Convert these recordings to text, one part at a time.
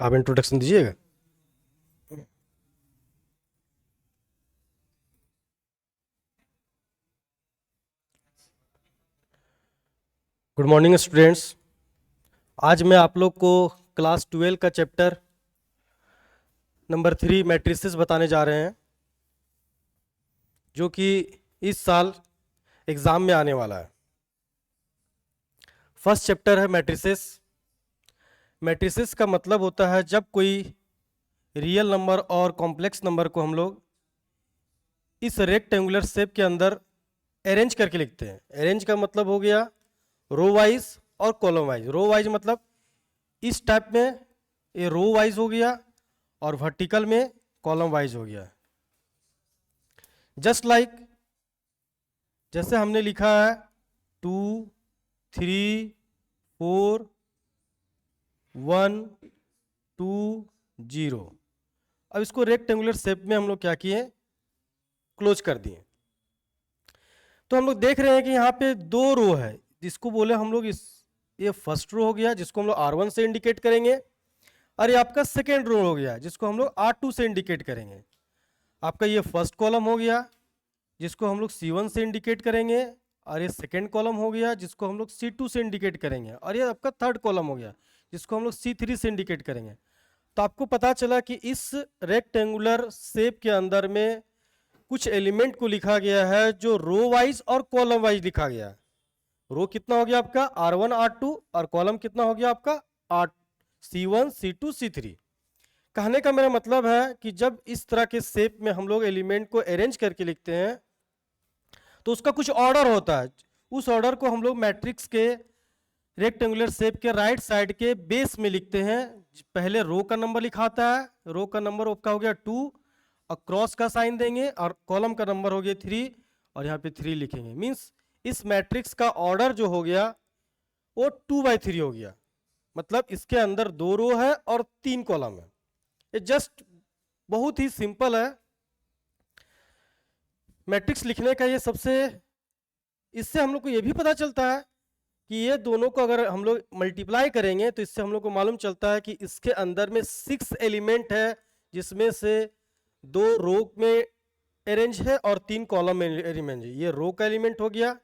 आप इंट्रोडक्शन दीजिएगा। Good morning students. आज मैं आप लोग को क्लास 12 का चैप्टर नंबर 3 मैट्रिसेस बताने जा रहे हैं, जो कि इस साल एग्ज़ाम में आने वाला है। फर्स्ट चैप्टर है मैट्रिसेस। मैट्रिसेस का मतलब होता है जब कोई रियल नंबर और कॉम्प्लेक्स नंबर को हम लोग इस रेक्टेंगुलर शेप के अंदर अरेंज करके लिखते हैं। अरेंज का मतलब हो गया रो वाइज और कॉलम वाइज। रो वाइज मतलब इस टाइप में ये रो वाइज हो गया और वर्टिकल में कॉलम वाइज हो गया। जस्ट लाइक जैसे हमने लिखा है 2 3 4 1 2 0। अब इसको रेक्टेंगुलर शेप में हम लोग क्या किए, क्लोज कर दिए। तो हम लोग देख रहे हैं कि यहाँ पे दो रो है, जिसको बोले हम लोग इस ये फर्स्ट रो हो गया जिसको हम लोग R1 से इंडिकेट करेंगे, और ये आपका सेकेंड रो हो गया जिसको हम लोग R2 से इंडिकेट करेंगे। आपका ये फर्स्ट कॉलम हो गया जिसको हम लोग C1 से इंडिकेट करेंगे, और ये सेकेंड कॉलम हो गया जिसको हम लोग C2 से इंडिकेट करेंगे, और ये आपका थर्ड कॉलम हो गया जिसको हम लोग C3 से इंडिकेट करेंगे। तो आपको पता चला कि इस रेक्टेंगुलर शेप के अंदर में कुछ एलिमेंट को लिखा गया है जो रो वाइज और कॉलम वाइज लिखा गया है। रो कितना हो गया आपका R1 R2, और कॉलम कितना हो गया आपका R C1 C2 C3। कहने का मेरा मतलब है कि जब इस तरह के शेप में हम लोग एलिमेंट को अरेंज करके लिखते हैं तो उसका कुछ ऑर्डर होता है। उस ऑर्डर को हम लोग मैट्रिक्स के रेक्टेंगुलर शेप के राइट साइड के बेस में लिखते हैं। पहले रो का नंबर लिखाता है, रो का नंबर आपका हो गया 2 और क्रॉस का साइन देंगे, और कॉलम का नंबर हो गया 3 और यहाँ पे 3 लिखेंगे। मीन्स इस मैट्रिक्स का ऑर्डर जो हो गया वो 2/3 हो गया। मतलब इसके अंदर 2 रो है और 3 कॉलम है। ये जस्ट बहुत ही सिंपल है मैट्रिक्स लिखने का। ये सबसे इससे हम लोग को ये भी पता चलता है कि ये दोनों को अगर हम लोग मल्टीप्लाई करेंगे तो इससे हम लोग को मालूम चलता है कि इसके अंदर में 6 एलिमेंट है, जिसमें से 2 रो में अरेंज है और 3 कॉलम में अरेंज है। ये रो का एलिमेंट हो गया,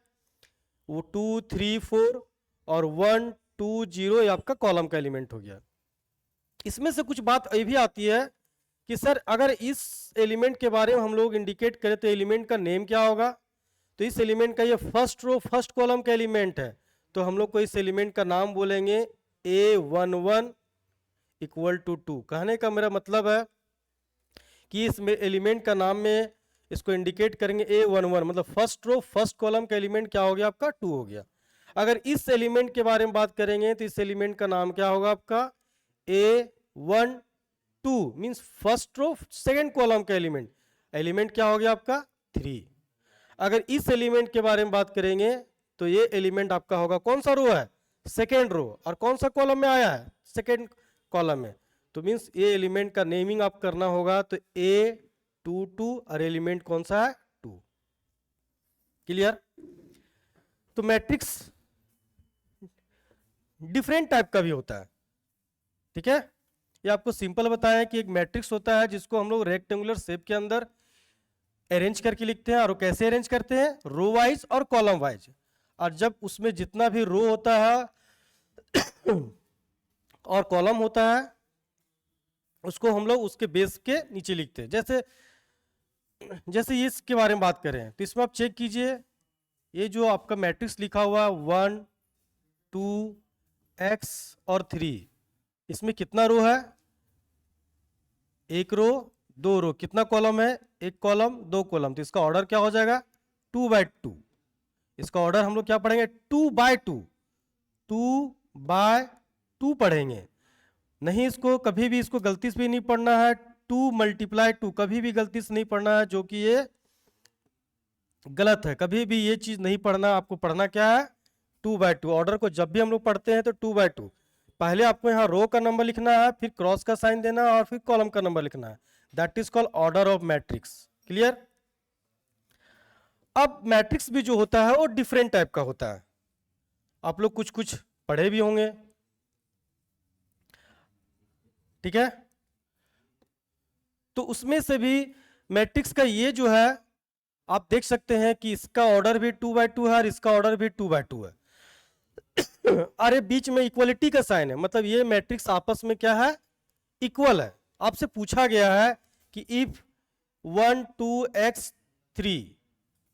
वो 2 3 4 और 1 2 0 ये आपका कॉलम का एलिमेंट हो गया। इसमें से कुछ बात ये भी आती है कि सर अगर इस एलिमेंट के बारे में हम लोग इंडिकेट करें तो एलिमेंट का नेम क्या होगा। तो इस एलिमेंट का ये फर्स्ट रो फर्स्ट कॉलम का एलिमेंट है, तो हम लोग को इस एलिमेंट का नाम बोलेंगे A11 इक्वल टू 2। कहने का मेरा मतलब है कि इस एलिमेंट का नाम में इसको इंडिकेट करेंगे A11, मतलब फर्स्ट रो फर्स्ट कॉलम का एलिमेंट क्या हो गया आपका 2 हो गया। अगर इस एलिमेंट के बारे में बात करेंगे तो इस एलिमेंट का नाम क्या होगा आपका A12, means first row second column का एलिमेंट, एलिमेंट क्या हो गया आपका 3। अगर इस एलिमेंट के बारे में बात करेंगे तो ये एलिमेंट आपका होगा कौन सा रो है, सेकेंड रो, और कौन सा कॉलम में आया है, सेकेंड कॉलम में। तो मीन्स ये एलिमेंट का नेमिंग आप करना होगा, तो A22 और एलिमेंट कौन सा है 2। क्लियर। तो मैट्रिक्स डिफरेंट टाइप का भी होता है, ठीक है। ये आपको सिंपल बताया कि एक मैट्रिक्स होता है जिसको हम लोग रेक्टेंगुलर शेप के अंदर अरेंज करके लिखते हैं, और कैसे अरेंज करते हैं, रो वाइज और कॉलम वाइज। और जब उसमें जितना भी रो होता है और कॉलम होता है उसको हम लोग उसके बेस के नीचे लिखते हैं। जैसे जैसे ये इसके बारे में बात करें तो इसमें आप चेक कीजिए, ये जो आपका मैट्रिक्स लिखा हुआ 1 2 x और 3, इसमें कितना रो है, एक रो 2 रो, कितना कॉलम है, एक कॉलम 2 कॉलम। तो इसका ऑर्डर क्या हो जाएगा 2/2। इसका ऑर्डर हम लोग क्या पढ़ेंगे 2/2, 2/2 पढ़ेंगे। नहीं, इसको कभी भी इसको गलती से भी नहीं पढ़ना है, 2 × 2 कभी भी गलती से नहीं पढ़ना है, जो कि ये गलत है। कभी भी ये चीज नहीं पढ़ना, आपको पढ़ना क्या है 2/2। ऑर्डर को जब भी हम लोग पढ़ते हैं तो 2/2, पहले आपको यहाँ रो का नंबर लिखना है, फिर क्रॉस का साइन देना है, और फिर कॉलम का नंबर लिखना है। That is called order of matrix. Clear. अब मैट्रिक्स भी जो होता है वो डिफरेंट टाइप का होता है, आप लोग कुछ कुछ पढ़े भी होंगे। ठीक है। तो उसमें से भी मैट्रिक्स का ये जो है आप देख सकते हैं कि इसका ऑर्डर भी 2/2 है और इसका ऑर्डर भी 2/2 है। अरे बीच में इक्वलिटी का साइन है, मतलब ये मैट्रिक्स आपस में क्या है, इक्वल है। आपसे पूछा गया है कि इफ 1 2 x 3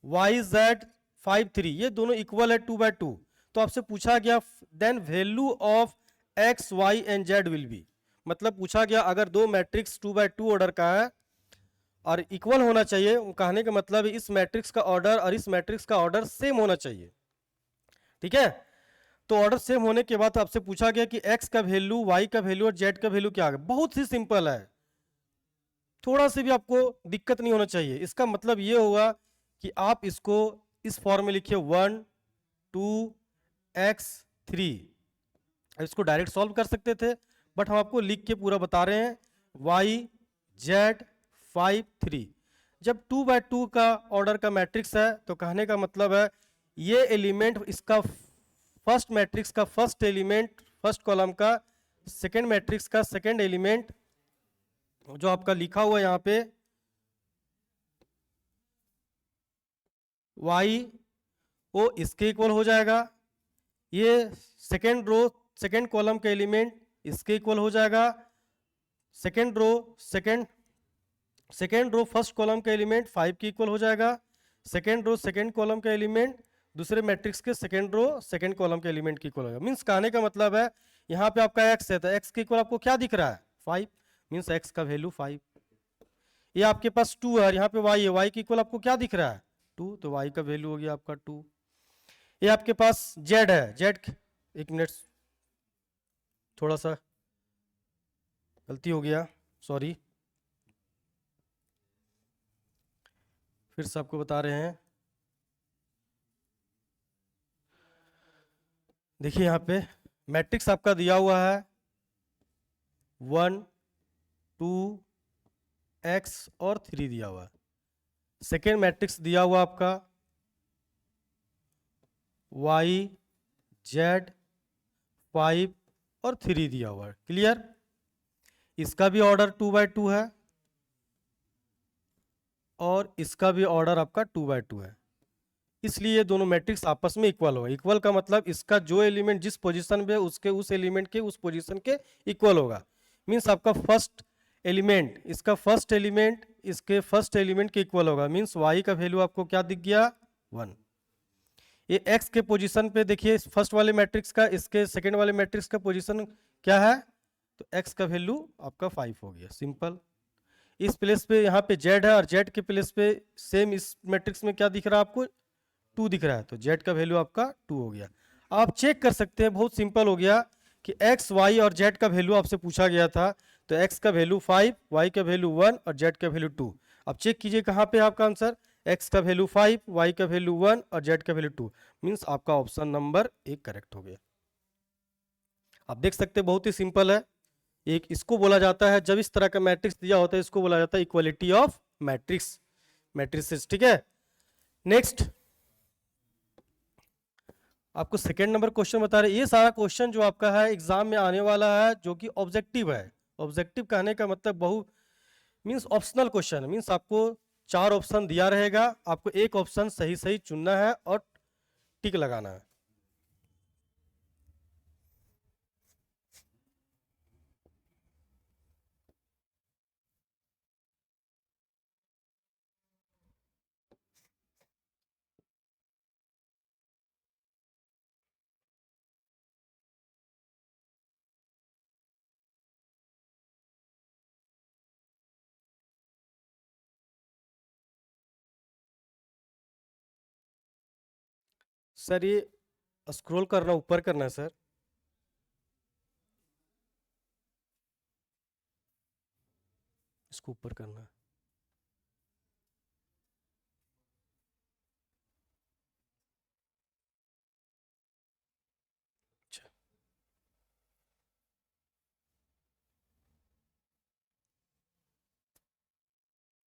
y z 5 3 ये दोनों इक्वल है 2/2, तो आपसे पूछा गया then value of x y and z will be, मतलब पूछा गया अगर दो मैट्रिक्स 2/2 ऑर्डर का है और इक्वल होना चाहिए, कहने का मतलब इस मैट्रिक्स का ऑर्डर और इस मैट्रिक्स का ऑर्डर सेम होना चाहिए। ठीक है, तो ऑर्डर सेम होने के बाद आपसे पूछा गया कि x का वैल्यू, y का वैल्यू और z का वैल्यू क्या है। बहुत ही सिंपल है, थोड़ा सा भी आपको दिक्कत नहीं होना चाहिए। इसका मतलब ये होगा कि आप इसको इस फॉर्म में लिखिए 1 2 x 3, इसको डायरेक्ट सॉल्व कर सकते थे बट हम आपको लिख के पूरा बता रहे हैं y z 5 3। जब 2/2 का ऑर्डर का मैट्रिक्स है तो कहने का मतलब है ये एलिमेंट इसका फर्स्ट मैट्रिक्स का फर्स्ट एलिमेंट फर्स्ट कॉलम का सेकेंड मैट्रिक्स का सेकेंड एलिमेंट जो आपका लिखा हुआ यहाँ पे y वो इसके इक्वल हो जाएगा, ये सेकेंड रो सेकेंड कॉलम का एलिमेंट इसके इक्वल हो जाएगा, सेकेंड रो फर्स्ट कॉलम का एलिमेंट 5 के इक्वल हो जाएगा, सेकेंड रो सेकेंड कॉलम का एलिमेंट दूसरे मैट्रिक्स के सेकेंड रो सेकेंड कॉलम के एलिमेंट के इक्वल होगा। मींस कहने का मतलब है यहाँ पे आपका x है तो x के इक्वल आपको क्या दिख रहा है 5, मींस x का वैल्यू 5। ये आपके पास 2 है और यहाँ पे y है, y के इक्वल आपको क्या दिख रहा है 2, तो y का वैल्यू हो गया आपका 2। ये आपके पास z है, z एक मिनट थोड़ा सा गलती हो गया, सॉरी, फिर से आपको बता रहे हैं। देखिए यहाँ पे मैट्रिक्स आपका दिया हुआ है 1 2 x और 3 दिया हुआ है, सेकेंड मैट्रिक्स दिया हुआ आपका y z 5 और 3 दिया हुआ है। क्लियर, इसका भी ऑर्डर 2/2 है और इसका भी ऑर्डर आपका 2/2 है, इसलिए ये दोनों मैट्रिक्स आपस में इक्वल होगा। इक्वल का मतलब इसका जो एलिमेंट जिस पोजीशन पे उसके उस एलिमेंट के उस पोजीशन के इक्वल होगा। मींस आपका फर्स्ट एलिमेंट इसका फर्स्ट एलिमेंट इसके फर्स्ट एलिमेंट के इक्वल होगा, मींस y का वैल्यू आपको क्या दिख गया 1। ये x के पोजीशन पे देखिए फर्स्ट वाले मैट्रिक्स का इसके सेकेंड वाले मैट्रिक्स का पोजीशन क्या है, तो x का वैल्यू आपका 5 हो गया, सिंपल। इस प्लेस पे यहाँ पे z है और z के प्लेस पे सेम इस मैट्रिक्स में क्या दिख रहा है आपको 2 दिख रहा है, तो z का वैल्यू आपका 2 हो गया। आप चेक कर सकते हैं, बहुत सिंपल हो गया कि x y और z का वैल्यू आपसे पूछा गया था, तो x का वैल्यू 5, y का वैल्यू 1 और z का वैल्यू 2। अब चेक कीजिए कहाँ पे आपका आंसर, x का वैल्यू 5, y का वैल्यू 1 और z का वैल्यू 2, मीन्स आपका ऑप्शन नंबर 1 करेक्ट हो गया। आप देख सकते हैं बहुत ही सिंपल है। एक इसको बोला जाता है, जब इस तरह का मैट्रिक्स दिया होता है इसको बोला जाता है इक्वालिटी ऑफ मैट्रिसेस। ठीक है, नेक्स्ट आपको सेकेंड नंबर क्वेश्चन बता रहे। ये सारा क्वेश्चन जो आपका है एग्जाम में आने वाला है जो कि ऑब्जेक्टिव है। ऑब्जेक्टिव कहने का मतलब बहु मीन्स ऑप्शनल क्वेश्चन, मीन्स आपको 4 ऑप्शन दिया रहेगा, आपको एक ऑप्शन सही सही चुनना है और टिक लगाना है। सर ये स्क्रॉल करना ऊपर करना है सर, इसको ऊपर करना है। अच्छा,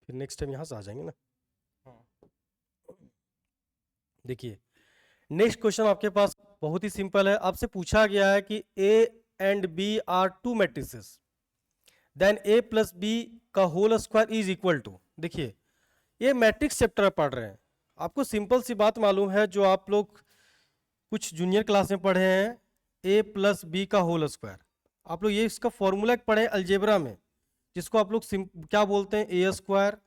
फिर नेक्स्ट टाइम यहाँ से आ जाएंगे ना। देखिए नेक्स्ट क्वेश्चन आपके पास बहुत ही सिंपल है। आपसे पूछा गया है कि A and B are 2 matrices, then A plus B का whole square is equal to, देखिए ये मैट्रिक्स चैप्टर पढ़ रहे हैं, आपको सिंपल सी बात मालूम है जो आप लोग कुछ जूनियर क्लास में पढ़े हैं, ए प्लस बी का होल स्क्वायर। आप लोग ये इसका फॉर्मूला पढ़े अलजेब्रा में, जिसको आप लोग क्या बोलते हैं, A square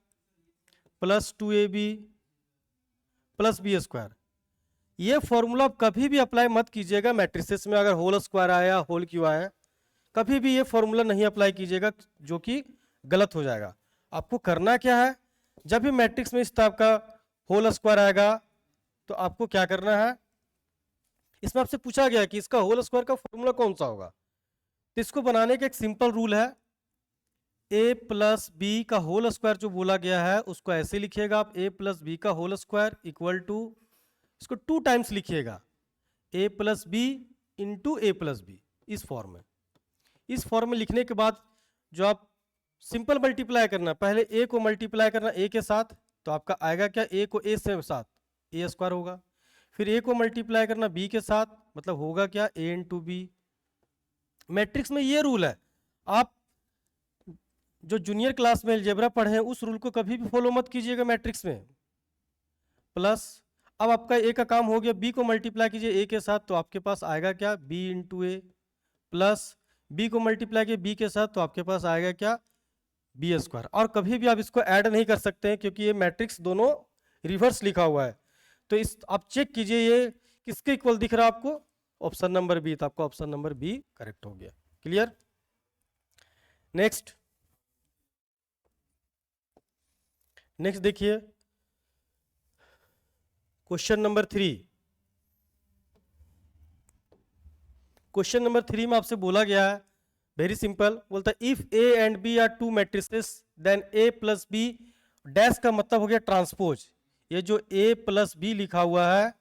plus 2ab plus B square. ये फॉर्मूला आप कभी भी अप्लाई मत कीजिएगा मैट्रिसेस में, अगर होल स्क्वायर आया, होल क्यों आया, कभी भी ये फॉर्मूला नहीं अप्लाई कीजिएगा, जो कि गलत हो जाएगा। आपको करना क्या है, जब भी मैट्रिक्स में इस टाइप का होल स्क्वायर आएगा तो आपको क्या करना है, इसमें आपसे पूछा गया है कि इसका होल स्क्वायर का फॉर्मूला कौन सा होगा, तो इसको बनाने का एक सिंपल रूल है, ए प्लस बी का होल स्क्वायर जो बोला गया है उसको ऐसे लिखिएगा आप, ए प्लस बी का होल स्क्वायर इक्वल टू, इसको 2 टाइम्स लिखिएगा, ए प्लस बी इंटू ए प्लस बी, इस फॉर्म में। इस फॉर्म में लिखने के बाद जो आप सिंपल मल्टीप्लाई करना, पहले ए को मल्टीप्लाई करना ए के साथ, तो आपका आएगा क्या, ए को ए से साथ ए स्क्वायर होगा, फिर ए को मल्टीप्लाई करना बी के साथ, मतलब होगा क्या, ए इंटू बी। मैट्रिक्स में ये रूल है, आप जो जूनियर क्लास में अलजेब्रा पढ़े हैं उस रूल को कभी भी फॉलो मत कीजिएगा मैट्रिक्स में। प्लस अब आपका ए का काम हो गया, बी को मल्टीप्लाई कीजिए ए के साथ, तो आपके पास आएगा क्या, बी इंटू ए, प्लस बी को मल्टीप्लाई कीजिए बी के साथ, तो आपके पास आएगा क्या, बी स्क्वायर। और कभी भी आप इसको ऐड नहीं कर सकते हैं क्योंकि ये मैट्रिक्स दोनों रिवर्स लिखा हुआ है। तो इस आप चेक कीजिए ये किसके इक्वल दिख रहा है आपको, ऑप्शन नंबर बी, तो आपका ऑप्शन नंबर बी करेक्ट हो गया। क्लियर। नेक्स्ट देखिए क्वेश्चन नंबर 3। क्वेश्चन नंबर 3 में आपसे बोला गया है, वेरी सिंपल, बोलता है if A and B are 2 matrices then A plus B dash का मतलब हो गया ट्रांसपोज। ये जो ए प्लस बी लिखा हुआ है,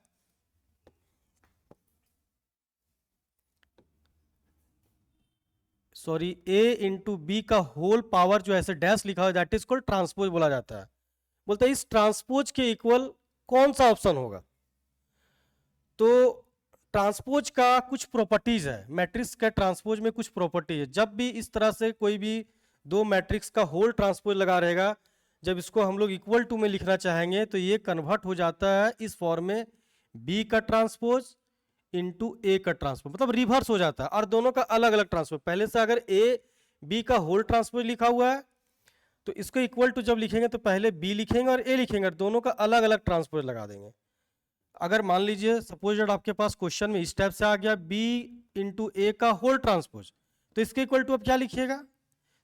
सॉरी ए इंटू बी का होल पावर जो ऐसे डैश लिखा हुआ है दैट इज कॉल्ड ट्रांसपोज बोला जाता है। बोलता है इस ट्रांसपोज के इक्वल कौन सा ऑप्शन होगा। तो ट्रांसपोज का कुछ प्रॉपर्टीज है, मैट्रिक्स का ट्रांसपोज में कुछ प्रॉपर्टी है। जब भी इस तरह से कोई भी दो मैट्रिक्स का होल ट्रांसपोज लगा रहेगा, जब इसको हम लोग इक्वल टू में लिखना चाहेंगे तो ये कन्वर्ट हो जाता है इस फॉर्म में, बी का ट्रांसपोज इंटू ए का ट्रांसपोज, मतलब रिवर्स हो जाता है, और दोनों का अलग अलग ट्रांसपोज। पहले से अगर ए बी का होल ट्रांसपोज लिखा हुआ है तो इसको इक्वल टू जब लिखेंगे तो पहले बी लिखेंगे और ए लिखेंगे, और दोनों का अलग अलग ट्रांसपोज लगा देंगे। अगर मान लीजिए सपोज दैट आपके पास क्वेश्चन में इस टाइप से आ गया बी इंटू ए का होल ट्रांसपोज, तो इसके इक्वल टू आप क्या लिखिएगा,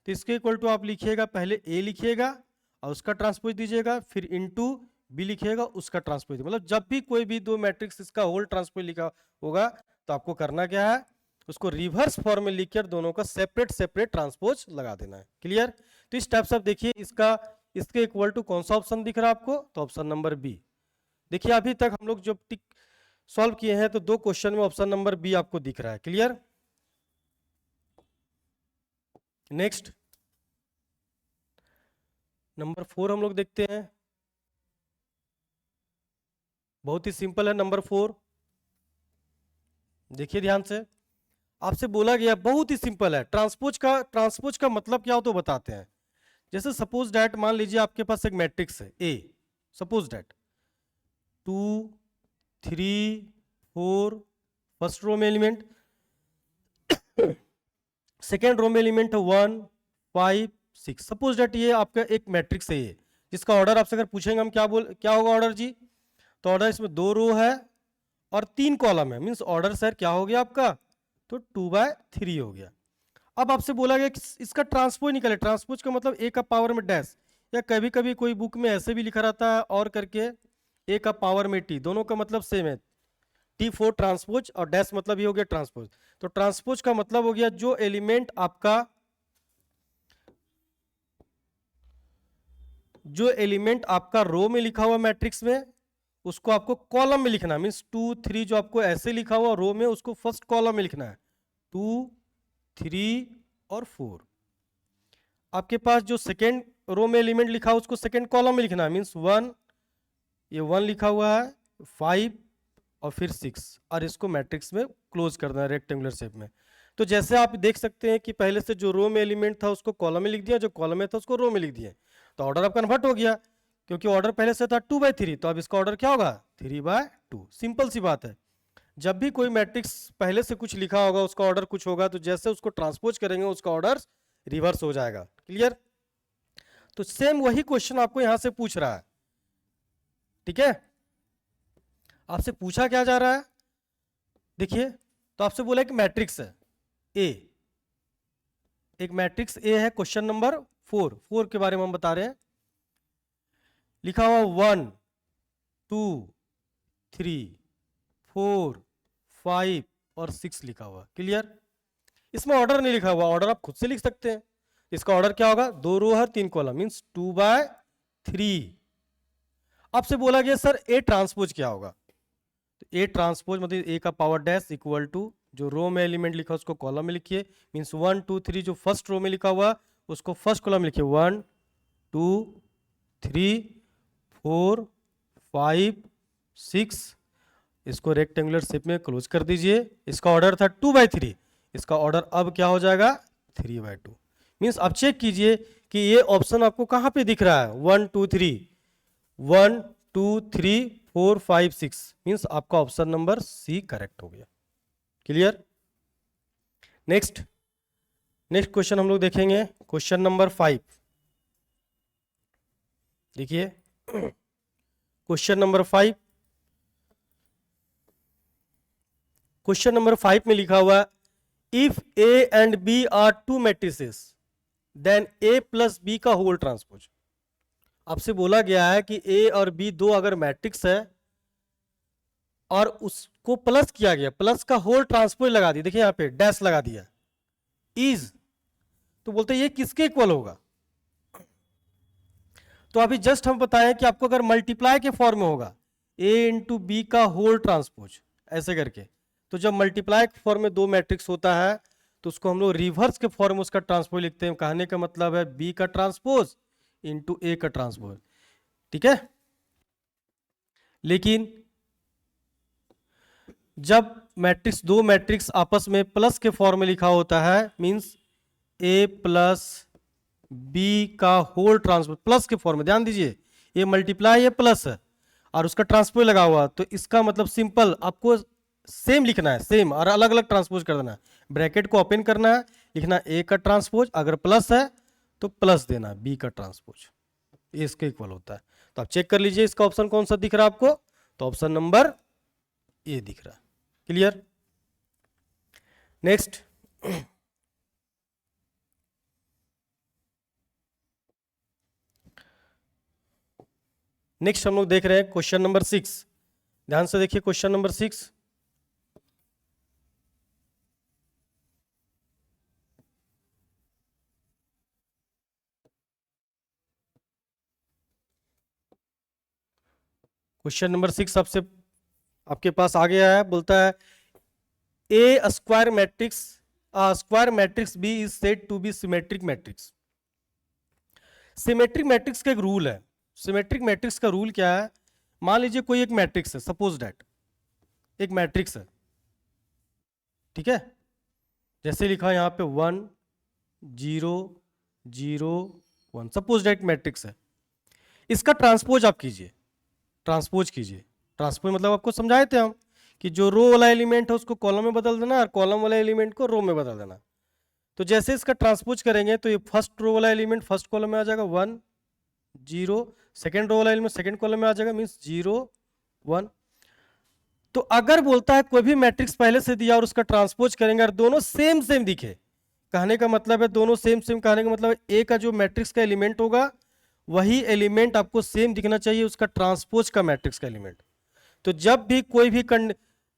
तो इसके इक्वल टू आप लिखिएगा पहले ए लिखिएगा और उसका ट्रांसपोज दीजिएगा, फिर इंटू बी लिखिएगा उसका ट्रांसपोज। मतलब जब भी कोई भी दो मैट्रिक्स इसका होल ट्रांसपोज लिखा होगा तो आपको करना क्या है, उसको रिवर्स फॉर्म में लिखकर दोनों का सेपरेट सेपरेट ट्रांसपोज लगा देना है। क्लियर। तो इस टाइप से आप देखिए इसका इसके इक्वल टू कौन सा ऑप्शन दिख रहा है आपको, तो ऑप्शन नंबर बी। देखिए अभी तक हम लोग जो टिक सॉल्व किए हैं तो दो क्वेश्चन में ऑप्शन नंबर बी आपको दिख रहा है। क्लियर। नेक्स्ट नंबर 4 हम लोग देखते हैं, बहुत ही सिंपल है नंबर 4। देखिए ध्यान से, आपसे बोला गया बहुत ही सिंपल है, ट्रांसपोज का मतलब क्या हो तो बताते हैं। जैसे सपोज डैट मान लीजिए आपके पास एक मैट्रिक्स है ए, सपोज डैट 2 3 4 फर्स्ट रो में एलिमेंट, सेकेंड रो में एलिमेंट 1 5 6। सपोज डैट ये आपका एक मैट्रिक्स है ये, जिसका ऑर्डर आपसे अगर पूछेंगे हम क्या होगा ऑर्डर जी, तो ऑर्डर इसमें 2 रो है और 3 कॉलम है, मीन्स ऑर्डर सर क्या हो गया आपका, तो 2/3 हो गया। अब आपसे बोला गया कि इसका ट्रांसपोज निकले, ट्रांसपोज का मतलब ए का पावर में डैश, या कभी कभी कोई बुक में ऐसे भी लिखा रहता है और करके ए का पावर में टी, दोनों का मतलब सेम है, T4 ट्रांसपोज और डैश मतलब ये हो गया ट्रांसपोज। तो ट्रांसपोज का मतलब हो गया जो एलिमेंट आपका रो में लिखा हुआ मैट्रिक्स में उसको आपको कॉलम में लिखना, मीन्स 2 3 जो आपको ऐसे लिखा हुआ रो में उसको फर्स्ट कॉलम में लिखना है, 2 3 और 4। आपके पास जो सेकेंड रो में एलिमेंट लिखा है उसको सेकेंड कॉलम में लिखना है, मीन्स 1, ये 1 लिखा हुआ है, 5 और फिर 6, और इसको मैट्रिक्स में क्लोज करना है रेक्टेंगुलर शेप में। तो तो जैसे आप देख सकते हैं कि पहले से जो रो में एलिमेंट था उसको कॉलम में लिख दिया, जो कॉलम में था उसको रो में लिख दिया, तो ऑर्डर अब कन्वर्ट हो गया, क्योंकि ऑर्डर पहले से था 2/3, तो अब इसका ऑर्डर क्या होगा 3/2। सिंपल सी बात है। जब भी कोई मैट्रिक्स पहले से कुछ लिखा होगा उसका ऑर्डर कुछ होगा, तो जैसे उसको ट्रांसपोज करेंगे उसका ऑर्डर रिवर्स हो जाएगा। क्लियर? तो सेम वही क्वेश्चन आपको यहां से पूछ रहा है। ठीक है, आपसे पूछा क्या जा रहा है, देखिए, तो आपसे बोला कि मैट्रिक्स है ए, एक मैट्रिक्स ए है, क्वेश्चन नंबर 4 के बारे में हम बता रहे हैं। लिखा हुआ 1 2 3 4 5 और 6 लिखा हुआ। क्लियर? इसमें ऑर्डर नहीं लिखा हुआ, ऑर्डर आप खुद से लिख सकते हैं। इसका ऑर्डर क्या होगा, 2 रो है 3 कॉलम, मीन्स 2/3। आपसे बोला गया सर ए ट्रांसपोज क्या होगा, तो ए ट्रांसपोज मतलब ए का पावर डैश इक्वल टू जो रो में एलिमेंट लिखा उसको कॉलम में लिखिए, मीन्स 1 2 3 जो फर्स्ट रो में लिखा हुआ उसको फर्स्ट कॉलम लिखिए, 1 2 3 4 5 6। इसको रेक्टेंगुलर शेप में क्लोज कर दीजिए। इसका ऑर्डर था 2/3, इसका ऑर्डर अब क्या हो जाएगा 3/2। मीन्स आप चेक कीजिए कि ये ऑप्शन आपको कहां पे दिख रहा है, 1 2 3 1 2 3 4 5 6, मीन्स आपका ऑप्शन नंबर सी करेक्ट हो गया। क्लियर? नेक्स्ट क्वेश्चन हम लोग देखेंगे, क्वेश्चन नंबर 5। देखिए क्वेश्चन नंबर 5, क्वेश्चन नंबर 5 में लिखा हुआ if A and B are two matrices then A plus B का होल ट्रांसपोज। आपसे बोला गया है कि ए और बी दो अगर मैट्रिक्स है और उसको प्लस किया गया, प्लस का होल ट्रांसपोज लगा दिया, देखिए यहां पे डैश लगा दिया, इज, तो बोलते ये किसके इक्वल होगा। तो अभी जस्ट हम बताएं कि आपको अगर मल्टीप्लाई के फॉर्म में होगा ए इंटू बी का होल ट्रांसपोज ऐसे करके, तो जब मल्टीप्लाई के फॉर्म में दो मैट्रिक्स होता है तो उसको हम लोग रिवर्स के फॉर्म में उसका ट्रांसपोज लिखते हैं। कहने का मतलब है बी का ट्रांसपोज इंटू ए का ट्रांसपोज। ठीक है, लेकिन जब मैट्रिक्स दो मैट्रिक्स आपस में प्लस के फॉर्म में लिखा होता है, मींस ए प्लस बी का होल ट्रांसपोज प्लस के फॉर्म में, ध्यान दीजिए ये मल्टीप्लाई है प्लस है और उसका ट्रांसपोज लगा हुआ, तो इसका मतलब सिंपल आपको सेम लिखना है, सेम, और अलग अलग ट्रांसपोज कर देना है। ब्रैकेट को ओपन करना है, लिखना ए का ट्रांसपोज, अगर प्लस है तो प्लस देना बी का ट्रांसपोज, ये इसके इक्वल होता है। तो आप चेक कर लीजिए इसका ऑप्शन कौन सा दिख रहा है आपको, तो ऑप्शन नंबर ए दिख रहा है। क्लियर? नेक्स्ट हम लोग देख रहे हैं क्वेश्चन नंबर 6। ध्यान से देखिए क्वेश्चन नंबर 6। क्वेश्चन नंबर 6 आपसे आपके पास आ गया है, बोलता है A square matrix B is said to be symmetric matrix. Symmetric matrix का एक रूल है। सिमेट्रिक मैट्रिक्स का रूल क्या है, मान लीजिए कोई एक मैट्रिक्स है, सपोज दैट एक मैट्रिक्स है, ठीक है, जैसे लिखा यहां पे 1 0 0 1, सपोज दैट मैट्रिक्स है। इसका ट्रांसपोज आप कीजिए, ट्रांसपोज मतलब आपको समझाए थे हम कि जो रो वाला एलिमेंट है उसको कॉलम में बदल देना और कॉलम वाला एलिमेंट को रो में बदल देना। तो जैसे इसका ट्रांसपोज करेंगे तो ये फर्स्ट रो वाला एलिमेंट फर्स्ट कॉलम में आ जाएगा 1 0, सेकेंड रो वाला एलिमेंट सेकेंड कॉलम में आ जाएगा, मीन्स 0 1। तो अगर बोलता है कोई भी मैट्रिक्स पहले से दिया और उसका ट्रांसपोज करेंगे और दोनों सेम दिखे, कहने का मतलब है दोनों सेम, कहने का मतलब ए का जो मैट्रिक्स का एलिमेंट होगा वही एलिमेंट आपको सेम दिखना चाहिए उसका ट्रांसपोज का मैट्रिक्स का एलिमेंट। तो जब भी कोई भी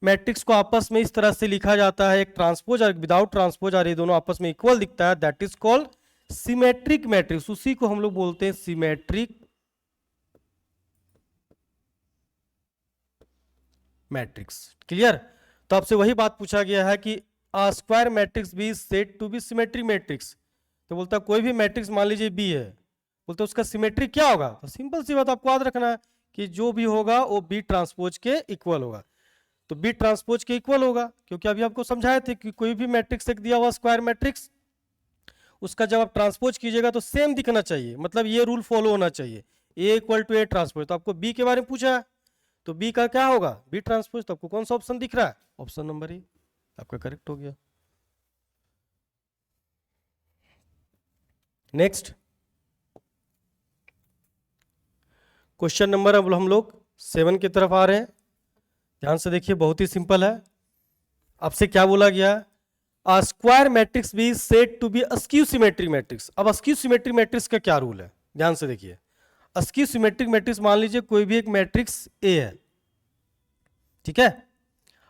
मैट्रिक्स को आपस में इस तरह से लिखा जाता है, एक ट्रांसपोज और विदाउट ट्रांसपोज, और ये दोनों आपस में इक्वल दिखता है, that is called symmetric matrix. उसी को हम लोग बोलते हैं सिमेट्रिक मैट्रिक्स। क्लियर? तो आपसे वही बात पूछा गया है कि a square matrix B is said to be symmetric matrix. तो बोलता कोई भी मैट्रिक्स मान लीजिए बी है, बोलते उसका सिमेट्रिक क्या होगा, तो सिंपल सी बात आपको याद रखना है कि जो भी होगा वो बी ट्रांसपोज के इक्वल होगा। तो बी ट्रांसपोज के इक्वल होगा, क्योंकि अभी आपको समझाए थे कि कोई भी मैट्रिक्स एक दिया हुआ स्क्वायर मैट्रिक्स, उसका जब आप ट्रांसपोज कीजिएगा तो सेम दिखना चाहिए, मतलब ये रूल फॉलो होना चाहिए, ए इक्वल टू ए ट्रांसपोज। तो आपको बी के बारे में पूछा है, तो बी का क्या होगा, बी ट्रांसपोज। तो आपको कौन सा ऑप्शन दिख रहा है, ऑप्शन नंबर ए आपका करेक्ट हो गया। नेक्स्ट क्वेश्चन नंबर, अब हम लोग 7 की तरफ आ रहे हैं। ध्यान से देखिए, बहुत ही सिंपल है। आपसे क्या बोला गया, a square matrix B said to be a skew symmetric matrix. अब अस्क्यू सिमेट्रिक मैट्रिक्स का क्या रूल है, ध्यान से देखिए। अस्क्यू सिमेट्रिक मैट्रिक्स, मान लीजिए कोई भी एक मैट्रिक्स ए है, ठीक है,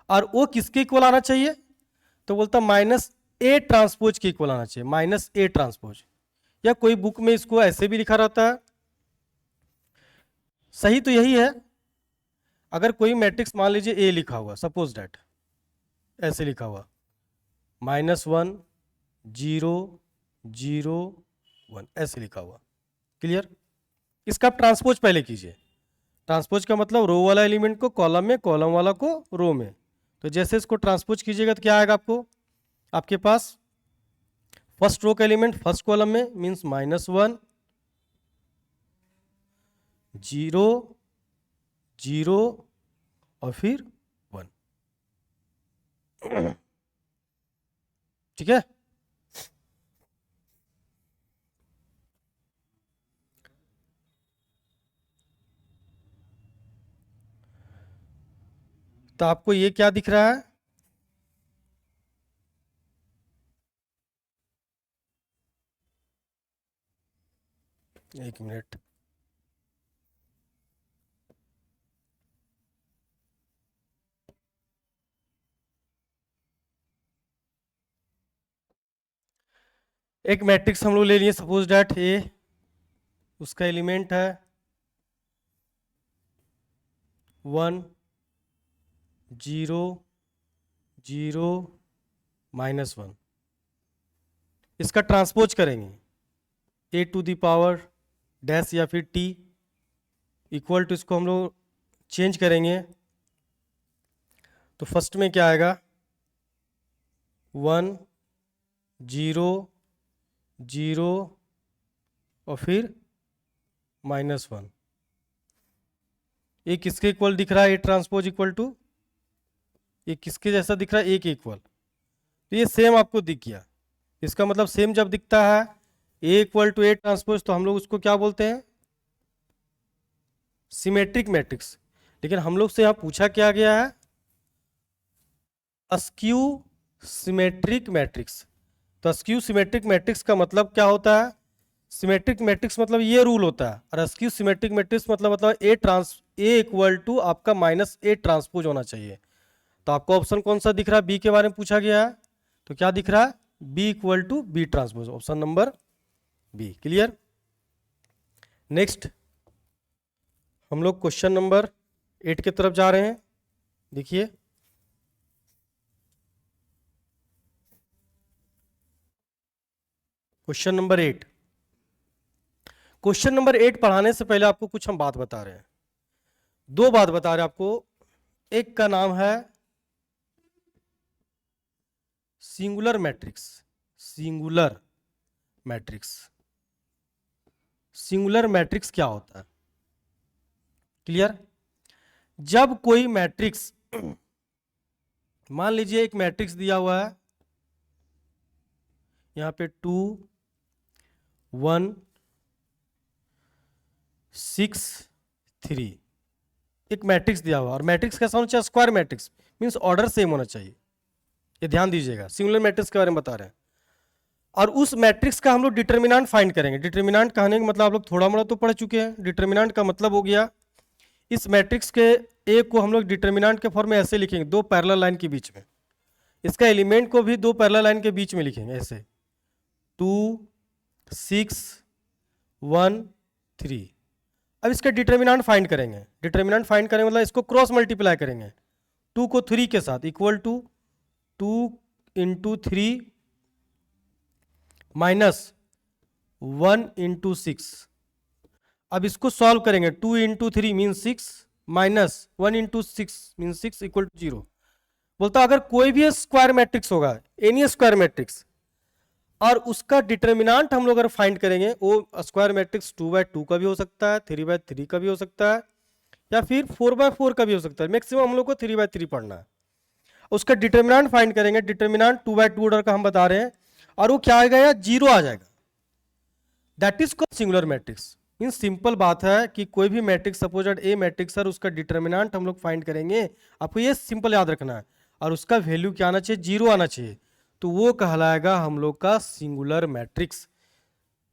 और वो किसके इक्वल आना चाहिए, तो बोलता माइनस ए ट्रांसपोज के इक्वल आना चाहिए, माइनस ए ट्रांसपोज। या कोई बुक में इसको ऐसे भी लिखा रहता है, सही तो यही है। अगर कोई मैट्रिक्स मान लीजिए ए लिखा हुआ, सपोज डैट ऐसे लिखा हुआ -1 0 0 1 ऐसे लिखा हुआ, क्लियर। इसका आप ट्रांसपोज पहले कीजिए। ट्रांसपोज का मतलब रो वाला एलिमेंट को कॉलम में, कॉलम वाला को रो में। तो जैसे इसको ट्रांसपोज कीजिएगा तो क्या आएगा आपको, आपके पास फर्स्ट रो का एलिमेंट फर्स्ट कॉलम में मीन्स -1 0 0 और फिर 1, ठीक है। तो आपको ये क्या दिख रहा है, एक मिनट, एक मैट्रिक्स हम लोग ले लिए सपोज डैट ए, उसका एलिमेंट है 1 0 0 -1। इसका ट्रांसपोज करेंगे ए टू द पावर डैश या फिर टी इक्वल टू, इसको हम लोग चेंज करेंगे। तो फर्स्ट में क्या आएगा 1 0 0 और फिर -1। ये किसके इक्वल दिख रहा है, ए ट्रांसपोज इक्वल टू, ये किसके जैसा दिख रहा है, ए के इक्वल। तो ये सेम आपको दिख गया। इसका मतलब सेम जब दिखता है ए इक्वल टू ए ट्रांसपोज, तो हम लोग उसको क्या बोलते हैं, सिमेट्रिक मैट्रिक्स। लेकिन हम लोग से यहाँ पूछा क्या गया है, अस्क्यू सिमेट्रिक मैट्रिक्स। तो अस्क्यू सिमेट्रिक मैट्रिक्स का मतलब क्या होता है, सिमेट्रिक मैट्रिक्स मतलब ये रूल होता है, और अस्क्यू सिमेट्रिक मैट्रिक्स मतलब ए इक्वल टू आपका -ए ट्रांसपोज होना चाहिए। तो आपको ऑप्शन कौन सा दिख रहा है, बी के बारे में पूछा गया है, तो क्या दिख रहा है, B equal to B transpose, option number B, clear. Next हम लोग क्वेश्चन नंबर 8 की तरफ जा रहे हैं। देखिए क्वेश्चन नंबर 8। क्वेश्चन नंबर 8 पढ़ाने से पहले आपको कुछ हम बात बता रहे हैं, दो बात बता रहे हैं आपको। एक का नाम है singular matrix, singular matrix. Singular matrix क्या होता है, क्लियर। जब कोई मैट्रिक्स, मान लीजिए एक मैट्रिक्स दिया हुआ है, यहां पे 2 1 6 3, एक मैट्रिक्स दिया हुआ, और मैट्रिक्स कैसा होना चाहिए, square matrix, means order same होना चाहिए। ये ध्यान दीजिएगा, सिंगुलर मैट्रिक्स के बारे में बता रहे हैं। और उस मैट्रिक्स का हम लोग डिटर्मिनेंट फाइंड करेंगे। डिटर्मिनेंट कहने का मतलब आप लोग थोड़ा मोड़ा तो पढ़ चुके हैं। डिटर्मिनेंट का मतलब हो गया, इस मैट्रिक्स के ए को हम लोग डिटर्मिनेंट के फॉर्म में ऐसे लिखेंगे, दो पैरेलल लाइन के बीच में। इसका एलिमेंट को भी दो पैरेलल लाइन के बीच में लिखेंगे ऐसे, 2 6 1 3। अब इसका डिटर्मिनेंट फाइंड करेंगे। डिटर्मिनेंट फाइंड करेंगे मतलब इसको क्रॉस मल्टीप्लाई करेंगे 2 को 3 के साथ, equal to 2 into 3 minus 1 into 6। अब इसको सॉल्व करेंगे, 2 into 3 mean 6 minus 1 into 6 mean 6 equal to 0। बोलता अगर कोई भी स्क्वायर मैट्रिक्स होगा, एनी स्क्वायर मैट्रिक्स, और उसका डिटर्मिनेंट हम लोग अगर फाइंड करेंगे, वो स्क्वायर मैट्रिक्स 2x2 का भी हो सकता है, 3x3 का भी हो सकता है, या फिर 4x4 का भी हो सकता है। मैक्सिमम हम लोग को 3x3 पढ़ना है। उसका डिटर्मिनेंट फाइंड करेंगे, डिटर्मिनेंट 2x2 ऑर्डर का हम बता रहे हैं, और वो क्या आएगा, या जीरो आ जाएगा। That is called singular matrix. In simple बात है कि कोई भी मैट्रिक्स, सपोज ए मैट्रिक्स है, उसका डिटर्मिनेंट हम लोग फाइंड करेंगे, आपको ये सिंपल याद रखना है, और उसका वैल्यू क्या आना चाहिए, जीरो आना चाहिए, तो वो कहलाएगा हम लोग का सिंगुलर मैट्रिक्स।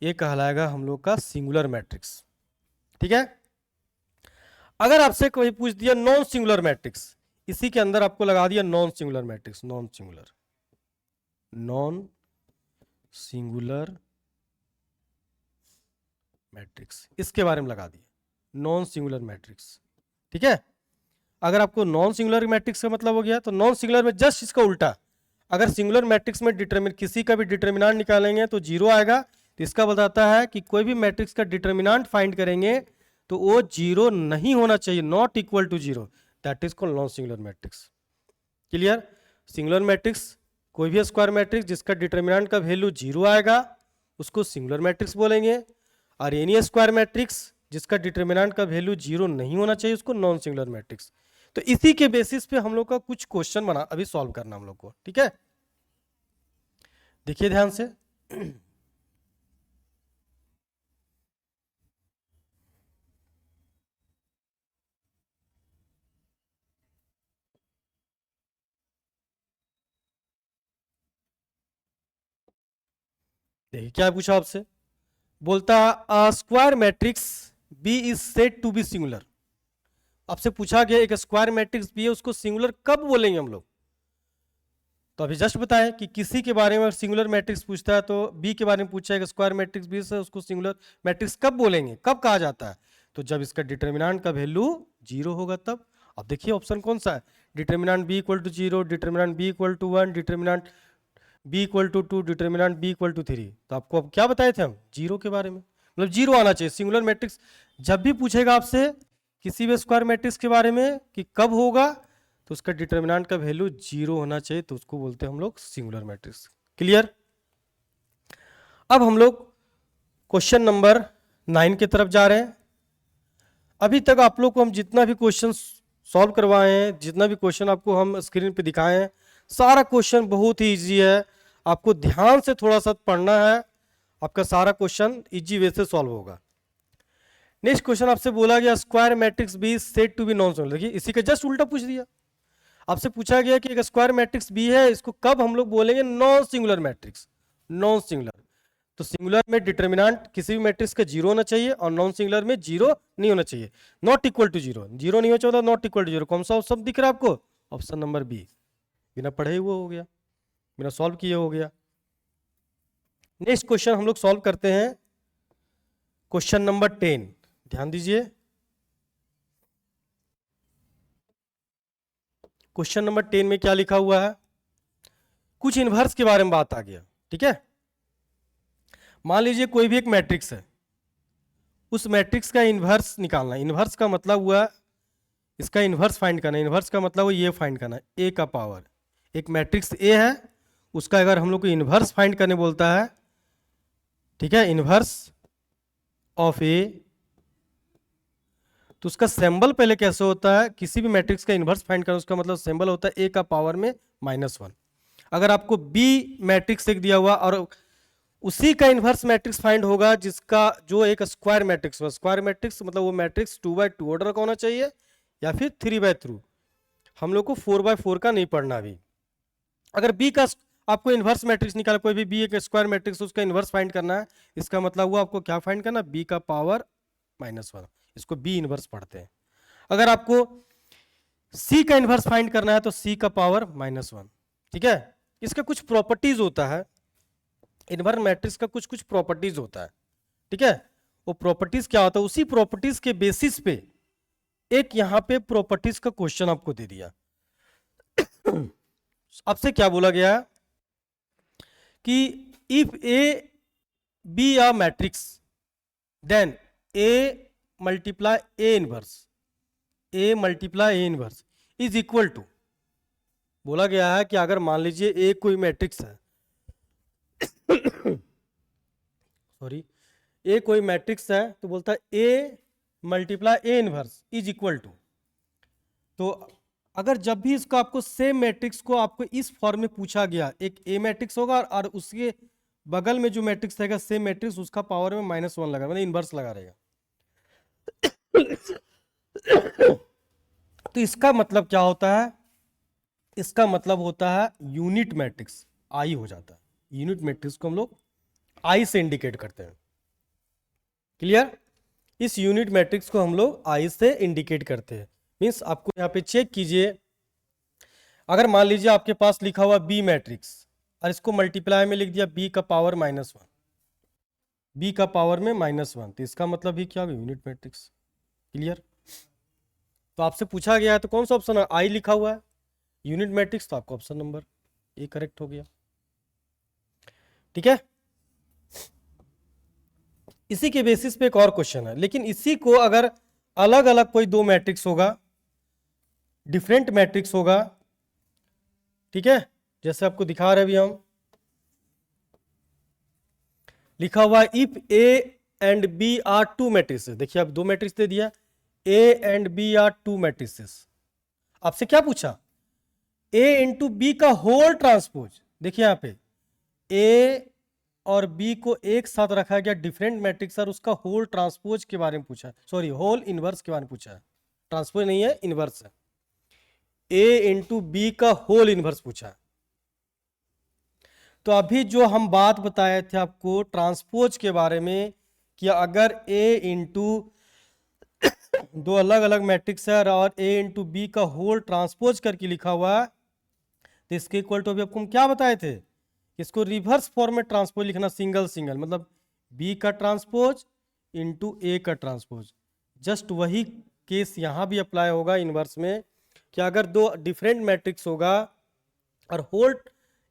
ये कहलाएगा हम लोग का सिंगुलर मैट्रिक्स। ठीक है। अगर आपसे कोई पूछ दिया नॉन सिंगुलर मैट्रिक्स, इसी के अंदर आपको लगा दिया non singular matrix, non singular matrix, इसके बारे में लगा दिया नॉन सिंगुलर मैट्रिक्स। ठीक है। अगर आपको नॉन सिंगुलर मैट्रिक्स का मतलब हो गया, तो नॉन सिंगुलर में जस्ट इसका उल्टा, अगर सिंगुलर मैट्रिक्स में किसी का भी डिटर्मिनेंट निकालेंगे तो जीरो आएगा, तो इसका बताता है कि कोई भी मैट्रिक्स का डिटर्मिनेंट फाइंड करेंगे तो वो जीरो नहीं होना चाहिए, not equal to zero, that is called non singular matrix. Clear. Singular matrix कोई भी स्क्वायर मैट्रिक्स जिसका डिटर्मिनेंट का वैल्यू जीरो आएगा उसको सिंगुलर मैट्रिक्स बोलेंगे, और एनी स्क्वायर मैट्रिक्स जिसका डिटर्मिनेंट का वैल्यू जीरो नहीं होना चाहिए उसको नॉन सिंगुलर मैट्रिक्स। तो इसी के बेसिस पे हम लोग का कुछ क्वेश्चन बना अभी सॉल्व करना हम लोग को। ठीक है, देखिए ध्यान से। देखिए क्या पूछा आपसे, बोलता square matrix B is said to be singular. आपसे पूछा गया एक स्क्वायर मैट्रिक्स बी है, उसको सिंगुलर कब बोलेंगे हम लोग। तो अभी जस्ट बताएं कि किसी के बारे में सिंगुलर मैट्रिक्स पूछता है, तो बी के बारे में पूछा है, स्क्वायर मैट्रिक्स बी से उसको सिंगुलर मैट्रिक्स कब बोलेंगे, कब कहा जाता है, तो जब इसका डिटर्मिनेंट का वैल्यू जीरो होगा तब। अब देखिए ऑप्शन कौन सा है, determinant B equal to zero, determinant B equal to one, determinant B equal to two, determinant B equal to three. तो आपको अब क्या बताए थे हम, जीरो के बारे में, मतलब जीरो आना चाहिए। सिंगुलर मैट्रिक्स जब भी पूछेगा आपसे किसी भी स्क्वायर मैट्रिक्स के बारे में कि कब होगा, तो उसका डिटर्मिनेंट का वैल्यू जीरो होना चाहिए, तो उसको बोलते हैं हम लोग सिंगुलर मैट्रिक्स। क्लियर। अब हम लोग क्वेश्चन नंबर 9 की तरफ जा रहे हैं। अभी तक आप लोग को हम जितना भी क्वेश्चन सॉल्व करवाए हैं, जितना भी क्वेश्चन आपको हम स्क्रीन पे दिखाए हैं, सारा क्वेश्चन बहुत ही इजी है, आपको ध्यान से थोड़ा सा पढ़ना है, आपका सारा क्वेश्चन इजी वे से सॉल्व होगा। नेक्स्ट क्वेश्चन आपसे बोला गया square matrix B said to be non singular. देखिए इसी का जस्ट उल्टा पूछ दिया, आपसे पूछा गया कि एक स्क्वायर मैट्रिक्स बी है, इसको कब हम लोग बोलेंगे non singular matrix, non singular. तो सिंगुलर में डिटर्मिनेंट किसी भी मैट्रिक्स का जीरो होना चाहिए, और नॉन सिंगुलर में जीरो नहीं होना चाहिए, not equal to zero, zero नहीं हो चाहिए, नॉट इक्वल टू जीरो। कौन सा ऑप्शन दिख रहा है आपको, ऑप्शन नंबर बी, बिना पढ़े हुए हो गया, बिना सॉल्व किए हो गया। नेक्स्ट क्वेश्चन हम लोग सॉल्व करते हैं, क्वेश्चन नंबर 10, ध्यान दीजिए। क्वेश्चन नंबर 10 में क्या लिखा हुआ है, कुछ इनवर्स के बारे में बात आ गया। ठीक है, मान लीजिए कोई भी एक मैट्रिक्स है, उस मैट्रिक्स का इनवर्स निकालना है। इनवर्स का मतलब हुआ इसका इनवर्स फाइंड करना है, इनवर्स का मतलब हुआ ये फाइंड करना है, ए का पावर, एक मैट्रिक्स ए है, उसका अगर हम लोग को इनवर्स फाइंड करने बोलता है, ठीक है, इनवर्स ऑफ ए, तो उसका सिंबल पहले कैसे होता है, किसी भी मैट्रिक्स का इनवर्स फाइंड करना उसका मतलब सिंबल होता है ए का पावर में -1। अगर आपको बी मैट्रिक्स एक दिया हुआ और उसी का इनवर्स मैट्रिक्स फाइंड होगा जिसका जो एक स्क्वायर मैट्रिक्स हो, स्क्वायर मैट्रिक्स मतलब वो मैट्रिक्स 2x2 ऑर्डर का होना चाहिए या फिर 3x3, हम लोग को 4x4 का नहीं पढ़ना अभी। अगर बी का आपको इनवर्स मैट्रिक्स निकाला, कोई भी बी एक स्क्वायर मैट्रिक्स उसका इनवर्स फाइंड करना है, इसका मतलब हुआ आपको क्या फाइंड करना, बी का पावर -1, इसको बी इनवर्स पढ़ते हैं। अगर आपको सी का इनवर्स फाइंड करना है तो सी का पावर -1। ठीक है, इसका कुछ प्रॉपर्टीज होता है, इनवर्स मैट्रिक्स का कुछ कुछ प्रॉपर्टीज होता है। ठीक है, वो प्रॉपर्टीज क्या होता है, उसी प्रॉपर्टीज के बेसिस पे एक यहां पे प्रॉपर्टीज का क्वेश्चन आपको दे दिया। आपसे क्या बोला गया कि if A B a matrix then A multiply A inverse, A multiply A inverse is equal to, बोला गया है कि अगर मान लीजिए ए कोई मैट्रिक्स है सॉरी, ए कोई मैट्रिक्स है तो बोलता है A multiply A inverse is equal to, तो अगर जब भी इसको आपको सेम मैट्रिक्स को आपको इस फॉर्म में पूछा गया, एक ए मैट्रिक्स होगा और उसके बगल में जो मैट्रिक्स रहेगा सेम मैट्रिक्स, उसका पावर में -1 लगा, मतलब इनवर्स लगा रहेगा। तो इसका मतलब क्या होता है, इसका मतलब होता है यूनिट मैट्रिक्स आई हो जाता है। यूनिट मैट्रिक्स को हम लोग आई से इंडिकेट करते हैं। क्लियर? इस यूनिट मैट्रिक्स को हम लोग आई से इंडिकेट करते हैं। मीन्स आपको यहाँ पे चेक कीजिए, अगर मान लीजिए आपके पास लिखा हुआ बी मैट्रिक्स और इसको मल्टीप्लाई में लिख दिया बी का पावर -1, बी का पावर में -1, तो इसका मतलब ही क्या होगा, यूनिट मैट्रिक्स। क्लियर? तो आपसे पूछा गया है तो कौन सा ऑप्शन है, आई लिखा हुआ है यूनिट मैट्रिक्स, तो आपका ऑप्शन नंबर ए करेक्ट हो गया। ठीक है, इसी के बेसिस पे एक और क्वेश्चन है, लेकिन इसी को अगर अलग अलग कोई दो मैट्रिक्स होगा, डिफरेंट मैट्रिक्स होगा, ठीक है, जैसे आपको दिखा रहे अभी हम, लिखा हुआ if A and B are two matrices, देखिए अब दो मैट्रिक्स दे दिया, A and B are two matrices, आपसे क्या पूछा, ए इंटू बी का होल ट्रांसपोज, देखिए यहां पे ए और बी को एक साथ रखा गया डिफरेंट मैट्रिक्स और उसका होल ट्रांसपोज के बारे में पूछा, सॉरी होल इनवर्स के बारे में पूछा है, ट्रांसपोज नहीं है इनवर्स है, ए इंटू बी का होल इनवर्स पूछा है। तो अभी जो हम बात बताए थे आपको ट्रांसपोज के बारे में कि अगर ए इंटू दो अलग अलग मैट्रिक्स है और ए इंटू बी का होल ट्रांसपोज करके लिखा हुआ है, तो इसके इक्वल टू अभी आपको हम क्या बताए थे, इसको रिवर्स फॉर्म में ट्रांसपोज लिखना, सिंगल सिंगल, मतलब बी का ट्रांसपोज इंटू ए का ट्रांसपोज। जस्ट वही केस यहाँ भी अप्लाई होगा इनवर्स में कि अगर दो डिफरेंट मैट्रिक्स होगा और होल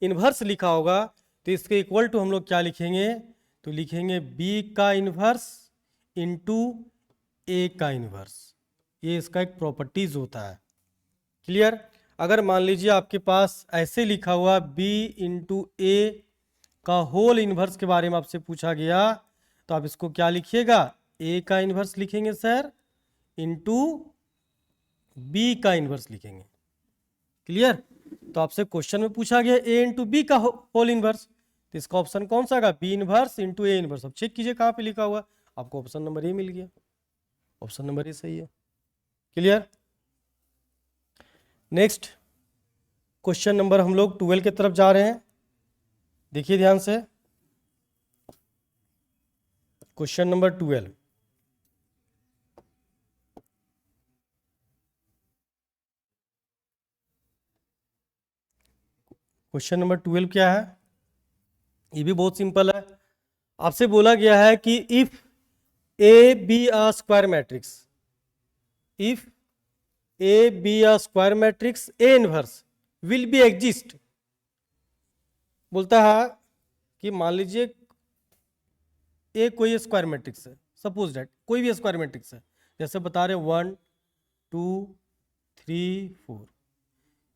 इनवर्स लिखा होगा तो इसके इक्वल टू हम लोग क्या लिखेंगे, तो लिखेंगे बी का इनवर्स इंटू ए का इनवर्स, ये इसका एक प्रॉपर्टीज होता है। क्लियर? अगर मान लीजिए आपके पास ऐसे लिखा हुआ बी इंटू ए का होल इनवर्स के बारे में आपसे पूछा गया, तो आप इसको क्या लिखिएगा, ए का इनवर्स लिखेंगे सर इंटू बी का इनवर्स लिखेंगे। क्लियर? तो आपसे क्वेश्चन में पूछा गया ए इंटू बी का होल इनवर्स, तो इसका ऑप्शन कौन सा होगा, B inverse into A inverse. अब चेक कीजिए कहाँ पे लिखा हुआ, आपको ऑप्शन नंबर ए मिल गया, ऑप्शन नंबर ए सही है। क्लियर? नेक्स्ट क्वेश्चन नंबर हम लोग 12 की तरफ जा रहे हैं, देखिए ध्यान से, क्वेश्चन नंबर 12। क्वेश्चन नंबर 12 क्या है, ये भी बहुत सिंपल है। आपसे बोला गया है कि if A B a square matrix, if A B a square matrix A inverse will be exist, बोलता है कि मान लीजिए ए कोई स्क्वायर मैट्रिक्स है, सपोज दैट कोई भी स्क्वायर मैट्रिक्स है, जैसे बता रहे 1 2 3 4,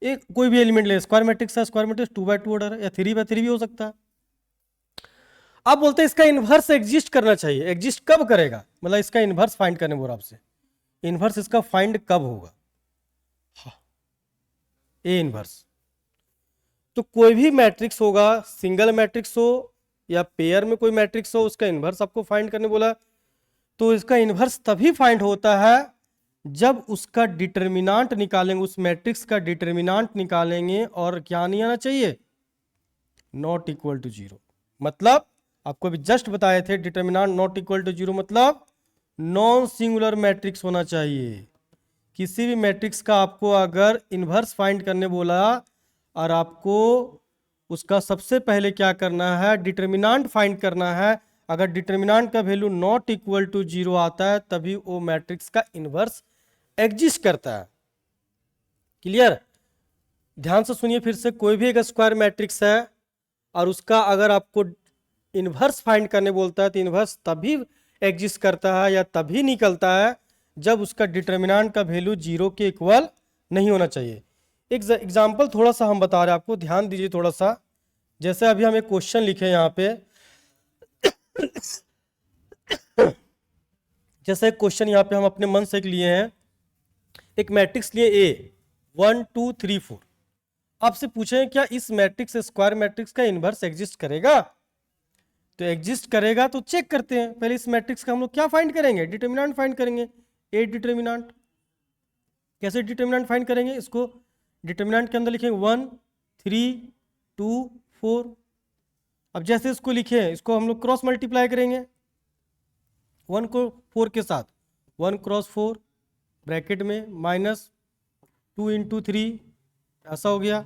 एक कोई भी एलिमेंट ले, स्क्वायर मैट्रिक्स है, स्क्वायर मैट्रिक्स 2x2 ऑर्डर है या 3x3 भी हो सकता है। आप बोलते हैं इसका इनवर्स एग्जिस्ट करना चाहिए, एग्जिस्ट कब करेगा, मतलब इसका इनवर्स फाइंड करने बोल रहा आपसे, इनवर्स इसका फाइंड कब होगा, ए इनवर्स। तो कोई भी मैट्रिक्स होगा, सिंगल मैट्रिक्स हो या पेयर में कोई मैट्रिक्स हो, उसका इनवर्स आपको फाइंड करने बोला, तो इसका इनवर्स तभी फाइंड होता है जब उसका डिटर्मिनांट निकालेंगे, उस मैट्रिक्स का डिटर्मिनांट निकालेंगे और क्या नहीं आना चाहिए, नॉट इक्वल टू 0। मतलब आपको अभी जस्ट बताए थे डिटर्मिनांट नॉट इक्वल टू 0 मतलब नॉन सिंगुलर मैट्रिक्स होना चाहिए। किसी भी मैट्रिक्स का आपको अगर इनवर्स फाइंड करने बोला और आपको उसका सबसे पहले क्या करना है, डिटर्मिनांट फाइंड करना है, अगर डिटर्मिनांट का वैल्यू नॉट इक्वल टू 0 आता है तभी वो मैट्रिक्स का इनवर्स एग्जिस्ट करता है। क्लियर? ध्यान से सुनिए फिर से, कोई भी एक स्क्वायर मैट्रिक्स है और उसका अगर आपको इनवर्स फाइंड करने बोलता है तो इनवर्स तभी एग्जिस्ट करता है या तभी निकलता है जब उसका डिटर्मिनांट का वैल्यू 0 के इक्वल नहीं होना चाहिए। एक एग्जाम्पल थोड़ा सा हम बता रहे हैं आपको, ध्यान दीजिए थोड़ा सा। जैसे अभी हम एक क्वेश्चन लिखे यहाँ पे, जैसे एक क्वेश्चन यहाँ पे हम अपने मन से एक लिए हैं, एक मैट्रिक्स लिए ए 1 2 3 4। आपसे पूछे क्या इस मैट्रिक्स स्क्वायर मैट्रिक्स का इनवर्स एग्जिस्ट करेगा? तो एग्जिस्ट करेगा तो चेक करते हैं। पहले इस मैट्रिक्स का हम लोग क्या फाइंड करेंगे? डिटर्मिनेंट फाइंड करेंगे। ए डिटर्मिनेंट कैसे डिटर्मिनेंट फाइंड करेंगे? इसको डिटर्मिनेंट के अंदर लिखेंगे 1 3 2 4। अब जैसे इसको लिखे हैं, इसको हम लोग क्रॉस मल्टीप्लाई करेंगे 1 को 4 के साथ, 1 क्रॉस 4 ब्रैकेट में माइनस 2 इंटू 3, ऐसा हो गया।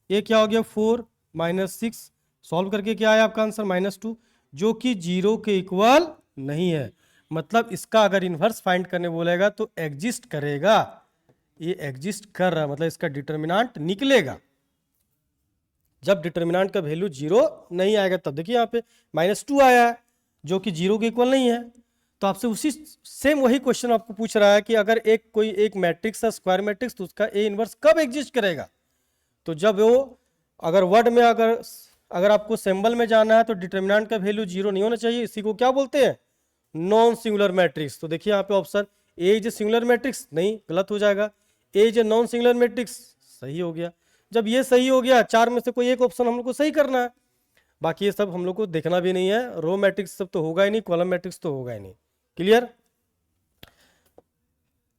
ये क्या हो गया? 4 माइनस 6, सॉल्व करके क्या आया आपका आंसर? -2, जो कि 0 के इक्वल नहीं है। मतलब इसका अगर इन्वर्स फाइंड करने बोलेगा तो एग्जिस्ट करेगा। ये एग्जिस्ट कर रहा है, मतलब इसका डिटर्मिनेंट निकलेगा। जब डिटर्मिनेंट का वैल्यू 0 नहीं आएगा तब देखिए यहाँ पे -2 आया है, जो कि 0 के इक्वल नहीं है। तो आपसे उसी सेम वही क्वेश्चन आपको पूछ रहा है कि अगर कोई एक मैट्रिक्स है स्क्वायर मैट्रिक्स, तो उसका ए इनवर्स कब एग्जिस्ट करेगा? तो जब वो अगर वर्ड में अगर आपको सिंबल में जाना है तो डिटर्मिनेंट का वैल्यू 0 नहीं होना चाहिए। इसी को क्या बोलते हैं? Non singular matrix. तो देखिए यहाँ पे option A is a singular matrix, नहीं, गलत हो जाएगा। A is a non singular matrix, सही हो गया। जब ये सही हो गया, चार में से कोई एक ऑप्शन हम लोग को सही करना है, बाकी ये सब हम लोग को देखना भी नहीं है। रो मैट्रिक्स सब तो होगा ही नहीं, कॉलम मैट्रिक्स तो होगा ही नहीं। क्लियर?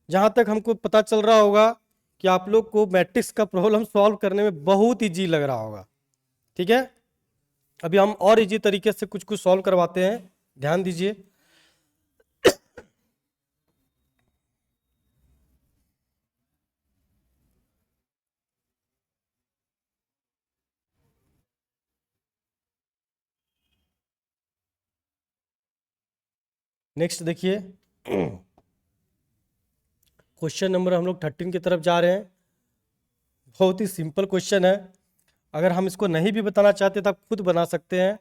जहां तक हमको पता चल रहा होगा कि आप लोग को मैट्रिक्स का प्रॉब्लम सॉल्व करने में बहुत इजी लग रहा होगा। ठीक है, अभी हम और इजी तरीके से कुछ कुछ सॉल्व करवाते हैं, ध्यान दीजिए। नेक्स्ट देखिए, क्वेश्चन नंबर हम लोग 13 की तरफ जा रहे हैं। बहुत ही सिंपल क्वेश्चन है, अगर हम इसको नहीं भी बताना चाहते तो आप खुद बना सकते हैं।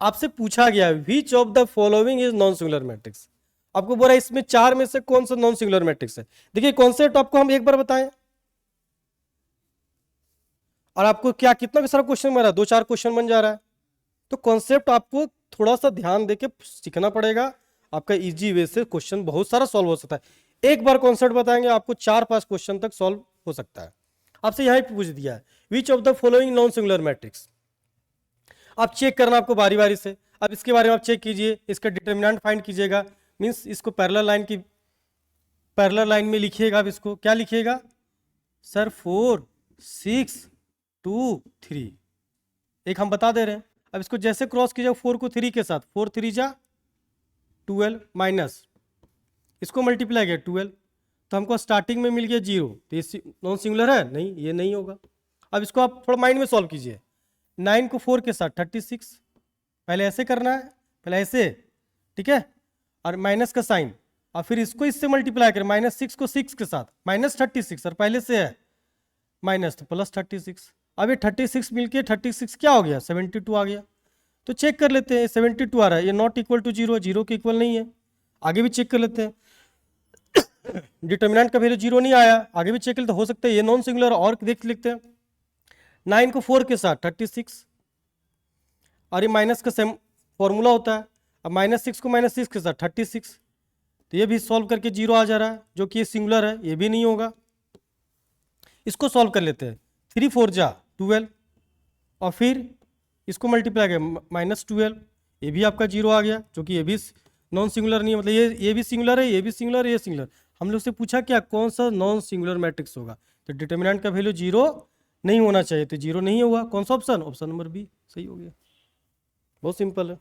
आपसे पूछा गया which of the following is non singular matrix. आपको बोला इसमें चार में से कौन सा नॉन सिंगुलर मैट्रिक्स है। देखिए कॉन्सेप्ट आपको हम एक बार बताएं, और आपको क्या कितना भी सारा क्वेश्चन बन रहा है, 2-4 क्वेश्चन बन जा रहा है। तो कॉन्सेप्ट आपको थोड़ा सा ध्यान देके सीखना पड़ेगा, आपका इजी वे से क्वेश्चन बहुत सारा सॉल्व हो सकता है। एक बार कॉन्सेप्ट बताएंगे आपको 4-5 क्वेश्चन तक सॉल्व हो सकता है। आपसे यहां पूछ दिया है which of the following non singular matrix. आप चेक करना आपको बारी बारी से। अब इसके बारे में आप चेक कीजिए, इसका डिटर्मिनेंट फाइंड कीजिएगा, मींस इसको पैरेलल लाइन में लिखिएगा। अब इसको क्या लिखिएगा सर? 4 6 2 3, एक हम बता दे रहे हैं। अब इसको जैसे क्रॉस कीजिए 4 को 3 के साथ, 4 3 जा 12 माइनस इसको मल्टीप्लाई किया 12, तो हमको स्टार्टिंग में मिल गया 0। तो ये नॉन सिंगुलर है? नहीं, ये नहीं होगा। अब इसको आप थोड़ा माइंड में सॉल्व कीजिए। 9 को 4 के साथ 36, पहले ऐसे करना है, पहले ऐसे, ठीक है, और माइनस का साइन, और फिर इसको इससे मल्टीप्लाई करें, -6 को 6 के साथ -36, और पहले से है माइनस तो +36। अब ये 36 मिलके 36 क्या हो गया? 72 आ गया। तो चेक कर लेते हैं, 72 आ रहा है, ये नॉट इक्वल टू 0, 0 के इक्वल नहीं है। आगे भी चेक कर लेते हैं, डिटर्मिनेंट का वैल्यू 0 नहीं आया, आगे भी चेक कर लेते, हो सकता है ये नॉन सिंगुलर। और देख लेते हैं, 9 को 4 के साथ 36, और ये माइनस का सेम फॉर्मूला होता है। अब -6 को -6 के साथ 36, तो ये भी सॉल्व करके 0 आ जा रहा है, जो कि ये सिंगुलर है, ये भी नहीं होगा। इसको सॉल्व कर लेते हैं, 3 4 जा 12, और फिर इसको मल्टीप्लाई किया -12, ये भी आपका 0 आ गया, जो कि ये भी नॉन सिंगुलर नहीं है। मतलब ये भी सिंगुलर है, ये भी सिंगुलर है, ये सिंगुलर। हम लोग से पूछा क्या कौन सा नॉन सिंगुलर मैट्रिक्स होगा, तो डिटर्मिनेंट का वैल्यू 0 नहीं होना चाहिए, तो 0 नहीं होगा। कौन सा ऑप्शन? ऑप्शन नंबर बी सही हो गया। बहुत सिंपल है।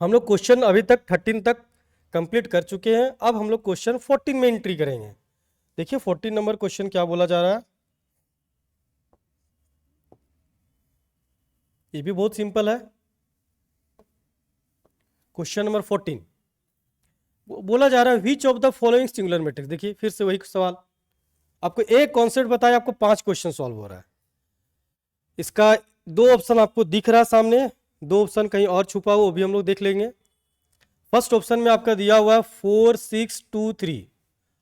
हम लोग क्वेश्चन अभी तक 13 तक कंप्लीट कर चुके हैं। अब हम लोग क्वेश्चन 14 में एंट्री करेंगे। देखिए 14 नंबर क्वेश्चन क्या बोला जा रहा है, ये भी बहुत सिंपल है। क्वेश्चन नंबर 14 बोला जा रहा है which of the following singular matrix. देखिए फिर से वही सवाल, आपको एक कॉन्सेप्ट बताया, आपको 5 क्वेश्चन सॉल्व हो रहा है। इसका 2 ऑप्शन आपको दिख रहा है सामने, 2 ऑप्शन कहीं और छुपा हुआ, वो भी हम लोग देख लेंगे। फर्स्ट ऑप्शन में आपका दिया हुआ है 4 6 2 3,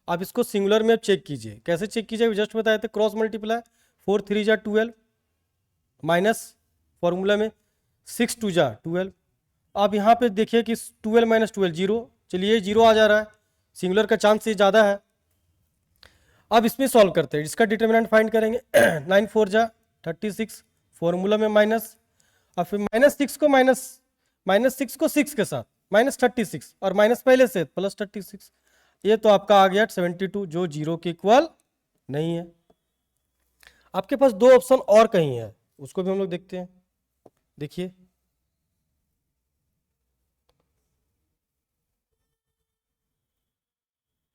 आप इसको सिंगुलर में चेक कीजिए। कैसे चेक कीजिए, जस्ट बताए थे, क्रॉस मल्टीप्लाई, 4 3 जा 12 माइनस फॉर्मूला में 6 2 जा 12। आप यहाँ पे देखिए कि 12 माइनस 12 जीरो, चलिए जीरो आ जा रहा है, सिंगुलर का चांस ये ज़्यादा है। अब इसमें सॉल्व करते हैं, इसका डिटर्मिनेंट फाइंड करेंगे। 9 4 जा 36, फॉर्मूला में माइनस, और फिर -6 को -6 को 6 के साथ -36, और माइनस पहले से +36, ये तो आपका आ गया 72, जो जीरो के इक्वल नहीं है। आपके पास दो ऑप्शन और कहीं है, उसको भी हम लोग देखते हैं। देखिए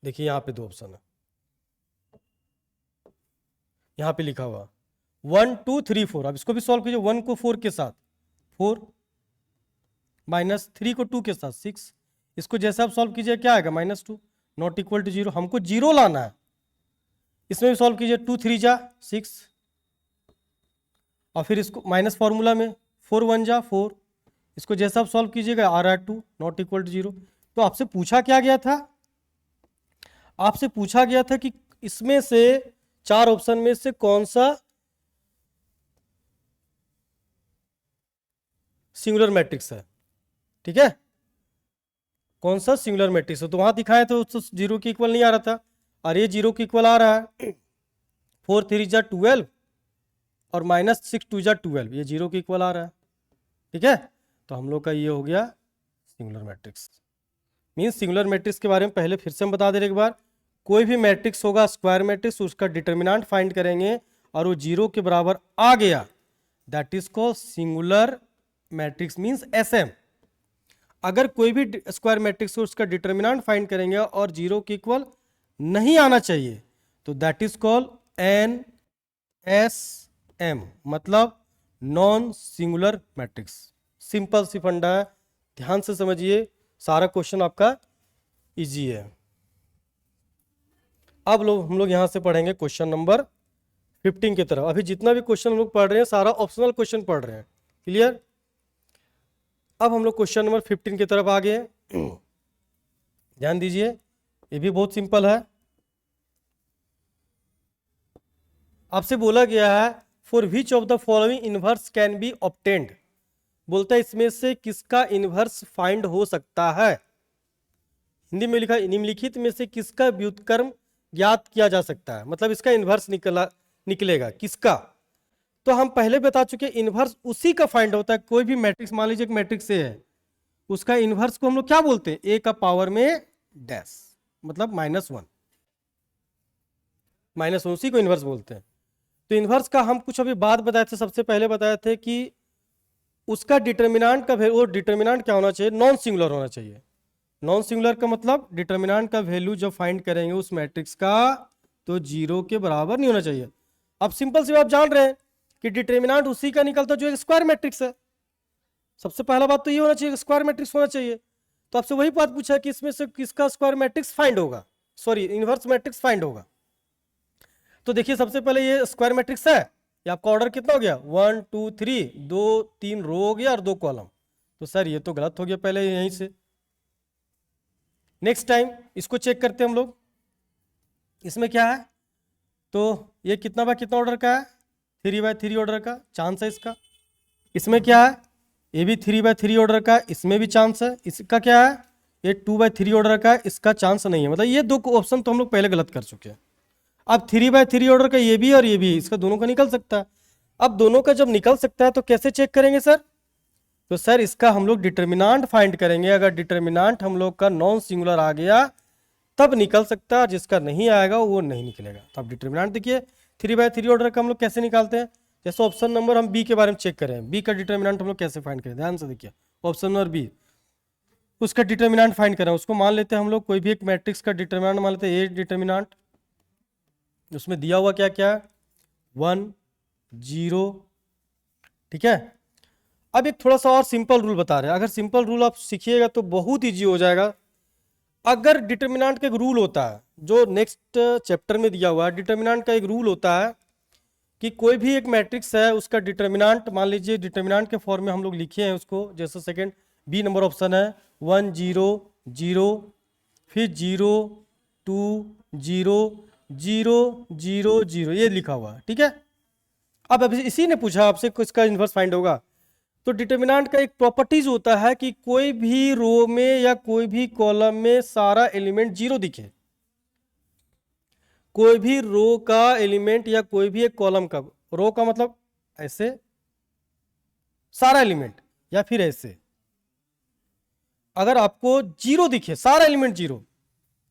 देखिए यहाँ पे दो ऑप्शन है, यहाँ पे लिखा हुआ 1 2 3 4। अब इसको भी सॉल्व कीजिए, 1 को 4 के साथ 4, -3 को 2 के साथ 6। इसको जैसे आप सॉल्व कीजिए क्या आएगा, -2, नॉट इक्वल टू 0। हमको 0 लाना है। इसमें भी सॉल्व कीजिए, 2 3 जा 6, और फिर इसको माइनस फॉर्मूला में 4 1 जा 4। इसको जैसा आप सॉल्व कीजिएगा आ रहा है 2, नॉट इक्वल टू 0। तो आपसे पूछा क्या गया था, आपसे पूछा गया था कि इसमें से चार ऑप्शन में से कौन सा सिंगुलर मैट्रिक्स है, ठीक है, कौन सा सिंगुलर मैट्रिक्स है। तो वहां दिखाया तो जीरो के इक्वल नहीं आ रहा था, और ये जीरो के इक्वल आ रहा है। 4 3 जा 12 और -6 2 जा 12, ये जीरो के इक्वल आ रहा है, ठीक है। तो हम लोग का ये हो गया singular matrix. Means singular matrix के बारे में पहले फिर से हम बता दे रहे एक बार, कोई भी मैट्रिक्स होगा स्क्वायर मैट्रिक्स, उसका डिटर्मिनेंट फाइंड करेंगे और वो जीरो के बराबर आ गया, that is called singular matrix, means SM। अगर कोई भी स्क्वायर मैट्रिक्स हो उसका डिटर्मिनेंट फाइंड करेंगे और जीरो के इक्वल नहीं आना चाहिए, तो दैट इज कॉल्ड NSM, मतलब नॉन सिंगुलर मैट्रिक्स। सिंपल सी फंडा है, ध्यान से समझिए, सारा क्वेश्चन आपका इजी है। अब हम लोग यहां से पढ़ेंगे क्वेश्चन नंबर 15 की तरफ। अभी जितना भी क्वेश्चन हम लोग पढ़ रहे हैं सारा ऑप्शनल क्वेश्चन पढ़ रहे हैं, क्लियर। अब हम लोग क्वेश्चन नंबर 15 की तरफ आ गए। ध्यान दीजिए, ये भी बहुत सिंपल है। आपसे बोला गया है for which of the following inverse can be obtained, बोलता है इसमें से किसका इनवर्स फाइंड हो सकता है। हिंदी में लिखा निम्नलिखित में से किसका व्युत्क्रम ज्ञात किया जा सकता है, मतलब इसका इनवर्स निकलेगा किसका। तो हम पहले बता चुके इनवर्स उसी का फाइंड होता है, कोई भी मैट्रिक्स, मान लीजिए एक मैट्रिक्स ए है, उसका इनवर्स को हम लोग क्या बोलते हैं, ए का पावर में डैश, मतलब -1, उसी को इनवर्स बोलते हैं। तो इनवर्स का हम कुछ अभी बात बताए थे, सबसे पहले बताए थे कि उसका डिटर्मिनेंट का वो डिटर्मिनेंट क्या होना चाहिए, नॉन सिंगुलर होना चाहिए। नॉन सिंगुलर का मतलब डिटर्मिनेंट का वैल्यू जब फाइंड करेंगे उस मैट्रिक्स का, तो जीरो के बराबर नहीं होना चाहिए। अब सिंपल सी बात जान रहे हैं कि डिटर्मिनेंट उसी का निकलता जो एक स्क्वायर मैट्रिक्स है। सबसे पहला बात तो ये होना चाहिए स्क्वायर मैट्रिक्स होना चाहिए। तो आपसे वही बात पूछा कि इसमें से किसका स्क्वायर मैट्रिक्स फाइंड होगा, सॉरी इनवर्स मैट्रिक्स फाइंड होगा। तो देखिए सबसे पहले ये स्क्वायर मैट्रिक्स है, ये आपका ऑर्डर कितना हो गया, 1 2 3, 2 3 रो हो गया और 2 कॉलम। तो सर ये तो गलत हो गया पहले यहीं से। नेक्स्ट टाइम इसको चेक करते हैं हम लोग, इसमें क्या है, तो ये कितना बाय कितना ऑर्डर का है, 3 by 3 ऑर्डर का चांस है इसका। इसमें क्या है, ये भी 3 by 3 ऑर्डर का, इसमें भी चांस है। इसका क्या है, ये 2 by 3 ऑर्डर का, इसका चांस नहीं है। मतलब ये दो ऑप्शन तो हम लोग पहले गलत कर चुके हैं। अब 3 by 3 ऑर्डर का ये भी और ये भी, इसका दोनों का निकल सकता है। अब दोनों का जब निकल सकता है तो कैसे चेक करेंगे सर, तो सर इसका हम लोग डिटर्मिनेंट फाइंड करेंगे। अगर डिटर्मिनेंट हम लोग का नॉन सिंगुलर आ गया तब निकल सकता है, जिसका नहीं आएगा वो नहीं निकलेगा। तो अब डिटर्मिनेंट देखिए 3 by 3 ऑर्डर का हम लोग कैसे निकालते हैं, जैसे ऑप्शन नंबर हम बी के बारे में चेक करें, बी का डिटर्मिनेंट हम लोग कैसे फाइंड करें, ध्यान से देखिए। ऑप्शन नंबर बी, उसका डिटर्मिनेंट फाइंड करें, उसको मान लेते हैं हम लोग कोई भी एक मैट्रिक्स का डिटर्मिनेंट मान लेते हैं, ए डिटर्मिनेंट, उसमें दिया हुआ क्या क्या 1 0, ठीक है। अब एक थोड़ा सा और सिंपल रूल बता रहे हैं, अगर सिंपल रूल आप सीखिएगा तो बहुत इजी हो जाएगा। अगर डिटर्मिनेंट का एक रूल होता है जो नेक्स्ट चैप्टर में दिया हुआ है, डिटर्मिनेंट का एक रूल होता है कि कोई भी एक मैट्रिक्स है उसका डिटर्मिनेंट, मान लीजिए डिटर्मिनेंट के फॉर्म में हम लोग लिखे हैं उसको, जैसे सेकंड बी नंबर ऑप्शन है 1 0 0, फिर 0 2 0 0 0 0 ये लिखा हुआ है, ठीक है। अब इसी ने पूछा आपसे इसका इन्वर्स फाइंड होगा। तो डिटर्मिनेंट का एक प्रॉपर्टीज होता है कि कोई भी रो में या कोई भी कॉलम में सारा एलिमेंट जीरो दिखे। कोई भी रो का एलिमेंट या कोई भी एक कॉलम का, रो का मतलब ऐसे सारा एलिमेंट, या फिर ऐसे अगर आपको जीरो दिखे, सारा एलिमेंट जीरो,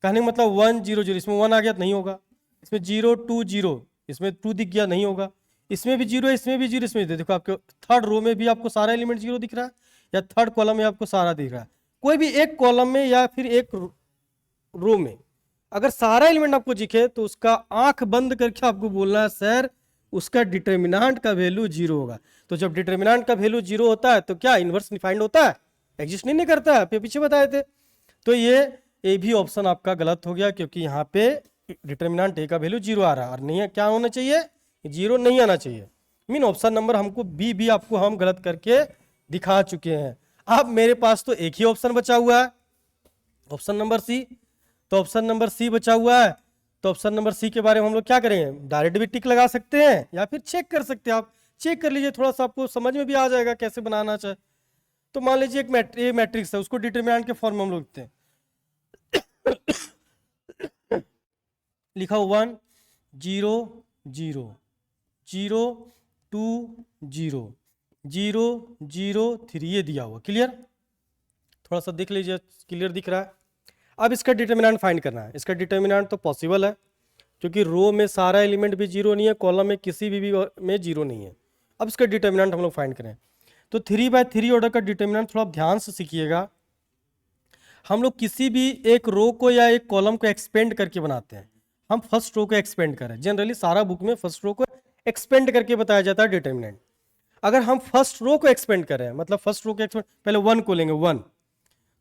कहने का मतलब 1 0 0, इसमें 1 आ गया तो नहीं होगा, इसमें 0 2 0, इसमें 2 दिख गया नहीं होगा, इसमें भी जीरो, इसमें भी जीरो, इसमें देखो आपके थर्ड रो में भी आपको सारा एलिमेंट जीरो दिख रहा है, या थर्ड कॉलम में आपको सारा दिख रहा है। कोई भी एक कॉलम में या फिर एक रो में अगर सारा एलिमेंट आपको दिखे तो उसका आंख बंद करके आपको बोलना है सर उसका डिटर्मिनेंट का वैल्यू जीरो होगा। तो जब डिटर्मिनेंट का वैल्यू जीरो होता है तो क्या इनवर्स फाइंड होता है, एग्जिस्ट नहीं करता है, पीछे बताए थे। तो ये भी ऑप्शन आपका गलत हो गया, क्योंकि यहाँ पे डिटर्मिनेंट ए का वैल्यू जीरो आ रहा है, और नहीं है क्या होना चाहिए, जीरो नहीं आना चाहिए। मीन ऑप्शन नंबर हमको बी भी आपको हम गलत करके दिखा चुके हैं। अब मेरे पास तो एक ही ऑप्शन बचा हुआ है, ऑप्शन नंबर सी। तो ऑप्शन नंबर सी बचा हुआ है, तो ऑप्शन नंबर सी के बारे में हम लोग क्या करेंगे, डायरेक्ट भी टिक लगा सकते हैं या फिर चेक कर सकते हैं। आप चेक कर लीजिए, थोड़ा सा आपको समझ में भी आ जाएगा कैसे बनाना चाहे। तो मान लीजिए एक मैट्रिक्स है, उसको डिटर्मिनेंट के फॉर्म में हम लोग लिखते हैं। लिखा 1 0 0 0 2 0 0 0 3, ये दिया हुआ, क्लियर। थोड़ा सा देख लीजिए, क्लियर दिख रहा है। अब इसका डिटर्मिनेंट फाइंड करना है। इसका डिटर्मिनेंट तो पॉसिबल है, क्योंकि रो में सारा एलिमेंट भी जीरो नहीं है, कॉलम में किसी भी में जीरो नहीं है। अब इसका डिटर्मिनेंट हम लोग फाइंड करें। तो 3/3 ऑर्डर का डिटर्मिनेंट थोड़ा ध्यान से सीखिएगा। हम लोग किसी भी एक रो को या एक कॉलम को एक्सपेंड करके बनाते हैं। हम फर्स्ट रो को एक्सपेंड करें, जनरली सारा बुक में फर्स्ट रो को एक्सपेंड करके बताया जाता है डिटर्मिनेंट। अगर हम फर्स्ट रो को एक्सपेंड करें, मतलब फर्स्ट रो को एक्सपेंड, पहले 1 को लेंगे 1,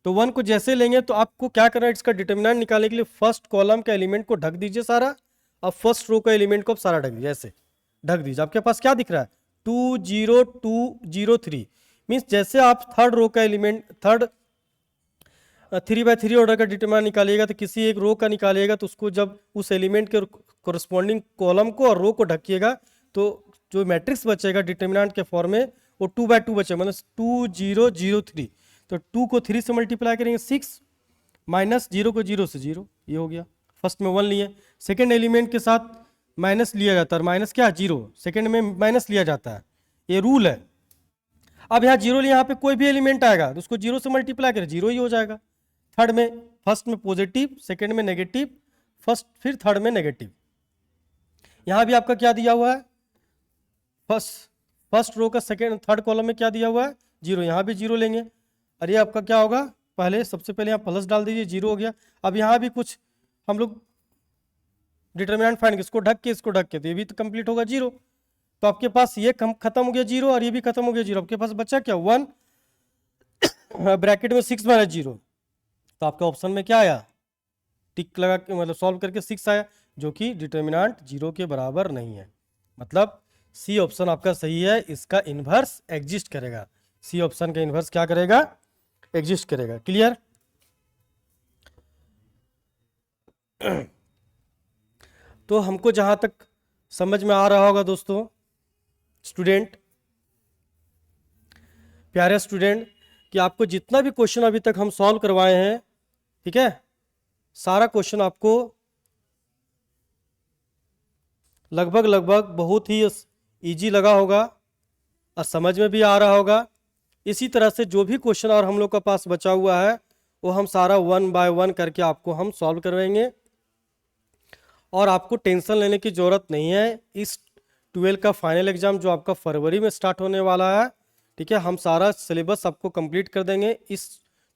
तो 1 को जैसे लेंगे तो आपको क्या करना है, इसका डिटर्मिनेंट निकालने के लिए फर्स्ट कॉलम का एलिमेंट को ढक दीजिए सारा, अब फर्स्ट रो का एलिमेंट को आप सारा ढक दीजिए, ऐसे ढक दीजिए। आपके पास क्या दिख रहा है 2 0 2 0 3, मीन्स जैसे आप थर्ड रो का एलिमेंट, थर्ड 3/3 ऑर्डर का डिटर्मिनेंट निकालिएगा तो किसी एक रो का निकालिएगा, तो उसको जब उस एलिमेंट के कोरस्पॉन्डिंग कॉलम को और रो को ढकिएगा तो जो मैट्रिक्स बचेगा डिटर्मिनेंट के फॉर्म में वो 2/2 बचेगा, मतलब 2 0 0 3। तो 2 को 3 से मल्टीप्लाई करेंगे 6, माइनस 0 को 0 से 0, ये हो गया। फर्स्ट में 1 लिए, सेकेंड एलिमेंट के साथ माइनस लिया जाता है, माइनस क्या 0, सेकेंड में माइनस लिया जाता है, ये रूल है। अब यहाँ 0 लिए, यहाँ पे कोई भी एलिमेंट आएगा तो उसको 0 से मल्टीप्लाई करें 0 ही हो जाएगा। थर्ड में, फर्स्ट में पॉजिटिव, सेकेंड में नेगेटिव, फर्स्ट फिर थर्ड में नेगेटिव। यहां भी आपका क्या दिया हुआ है, फर्स्ट रो का सेकेंड थर्ड कॉलम में क्या दिया हुआ है 0, यहां भी 0 लेंगे। अरे आपका क्या होगा, पहले सबसे पहले यहाँ प्लस डाल दीजिए, 0 हो गया। अब यहाँ भी कुछ हम लोग डिटर्मिनेंट फाइंड, इसको ढक के इसको ढक के, तो ये भी तो कंप्लीट होगा 0। तो आपके पास ये खत्म हो गया 0 और ये भी खत्म हो गया 0। आपके पास बचा क्या 1 ब्रैकेट में 6 माइनस 0, तो आपका ऑप्शन में क्या आया, टिक लगा के मतलब सॉल्व करके 6 आया, जो कि डिटर्मिनेंट 0 के बराबर नहीं है। मतलब सी ऑप्शन आपका सही है, इसका इन्वर्स एग्जिस्ट करेगा। सी ऑप्शन का इन्वर्स क्या करेगा, एग्जिस्ट करेगा, क्लियर। तो हमको जहां तक समझ में आ रहा होगा दोस्तों, स्टूडेंट, प्यारे स्टूडेंट, कि आपको जितना भी क्वेश्चन अभी तक हम सॉल्व करवाए हैं, ठीक है, सारा क्वेश्चन आपको लगभग बहुत ही इजी लगा होगा और समझ में भी आ रहा होगा। इसी तरह से जो भी क्वेश्चन और हम लोग का पास बचा हुआ है वो हम सारा 1 बाय 1 करके आपको हम सॉल्व करवाएंगे, और आपको टेंशन लेने की ज़रूरत नहीं है। इस 12 का फाइनल एग्जाम जो आपका फरवरी में स्टार्ट होने वाला है, ठीक है, हम सारा सिलेबस आपको कंप्लीट कर देंगे। इस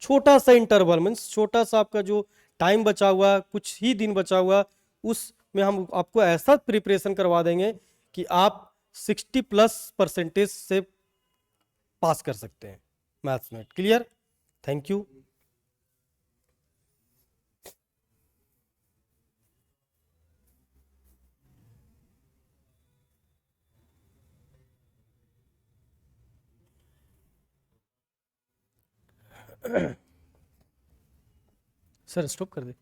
छोटा सा इंटरवल मीन्स छोटा सा आपका जो टाइम बचा हुआ, कुछ ही दिन बचा हुआ, उसमें हम आपको ऐसा प्रिपरेशन करवा देंगे कि आप 60+ % से पास कर सकते हैं मैथ्स में, clear. Thank you. Sir stop कर दे।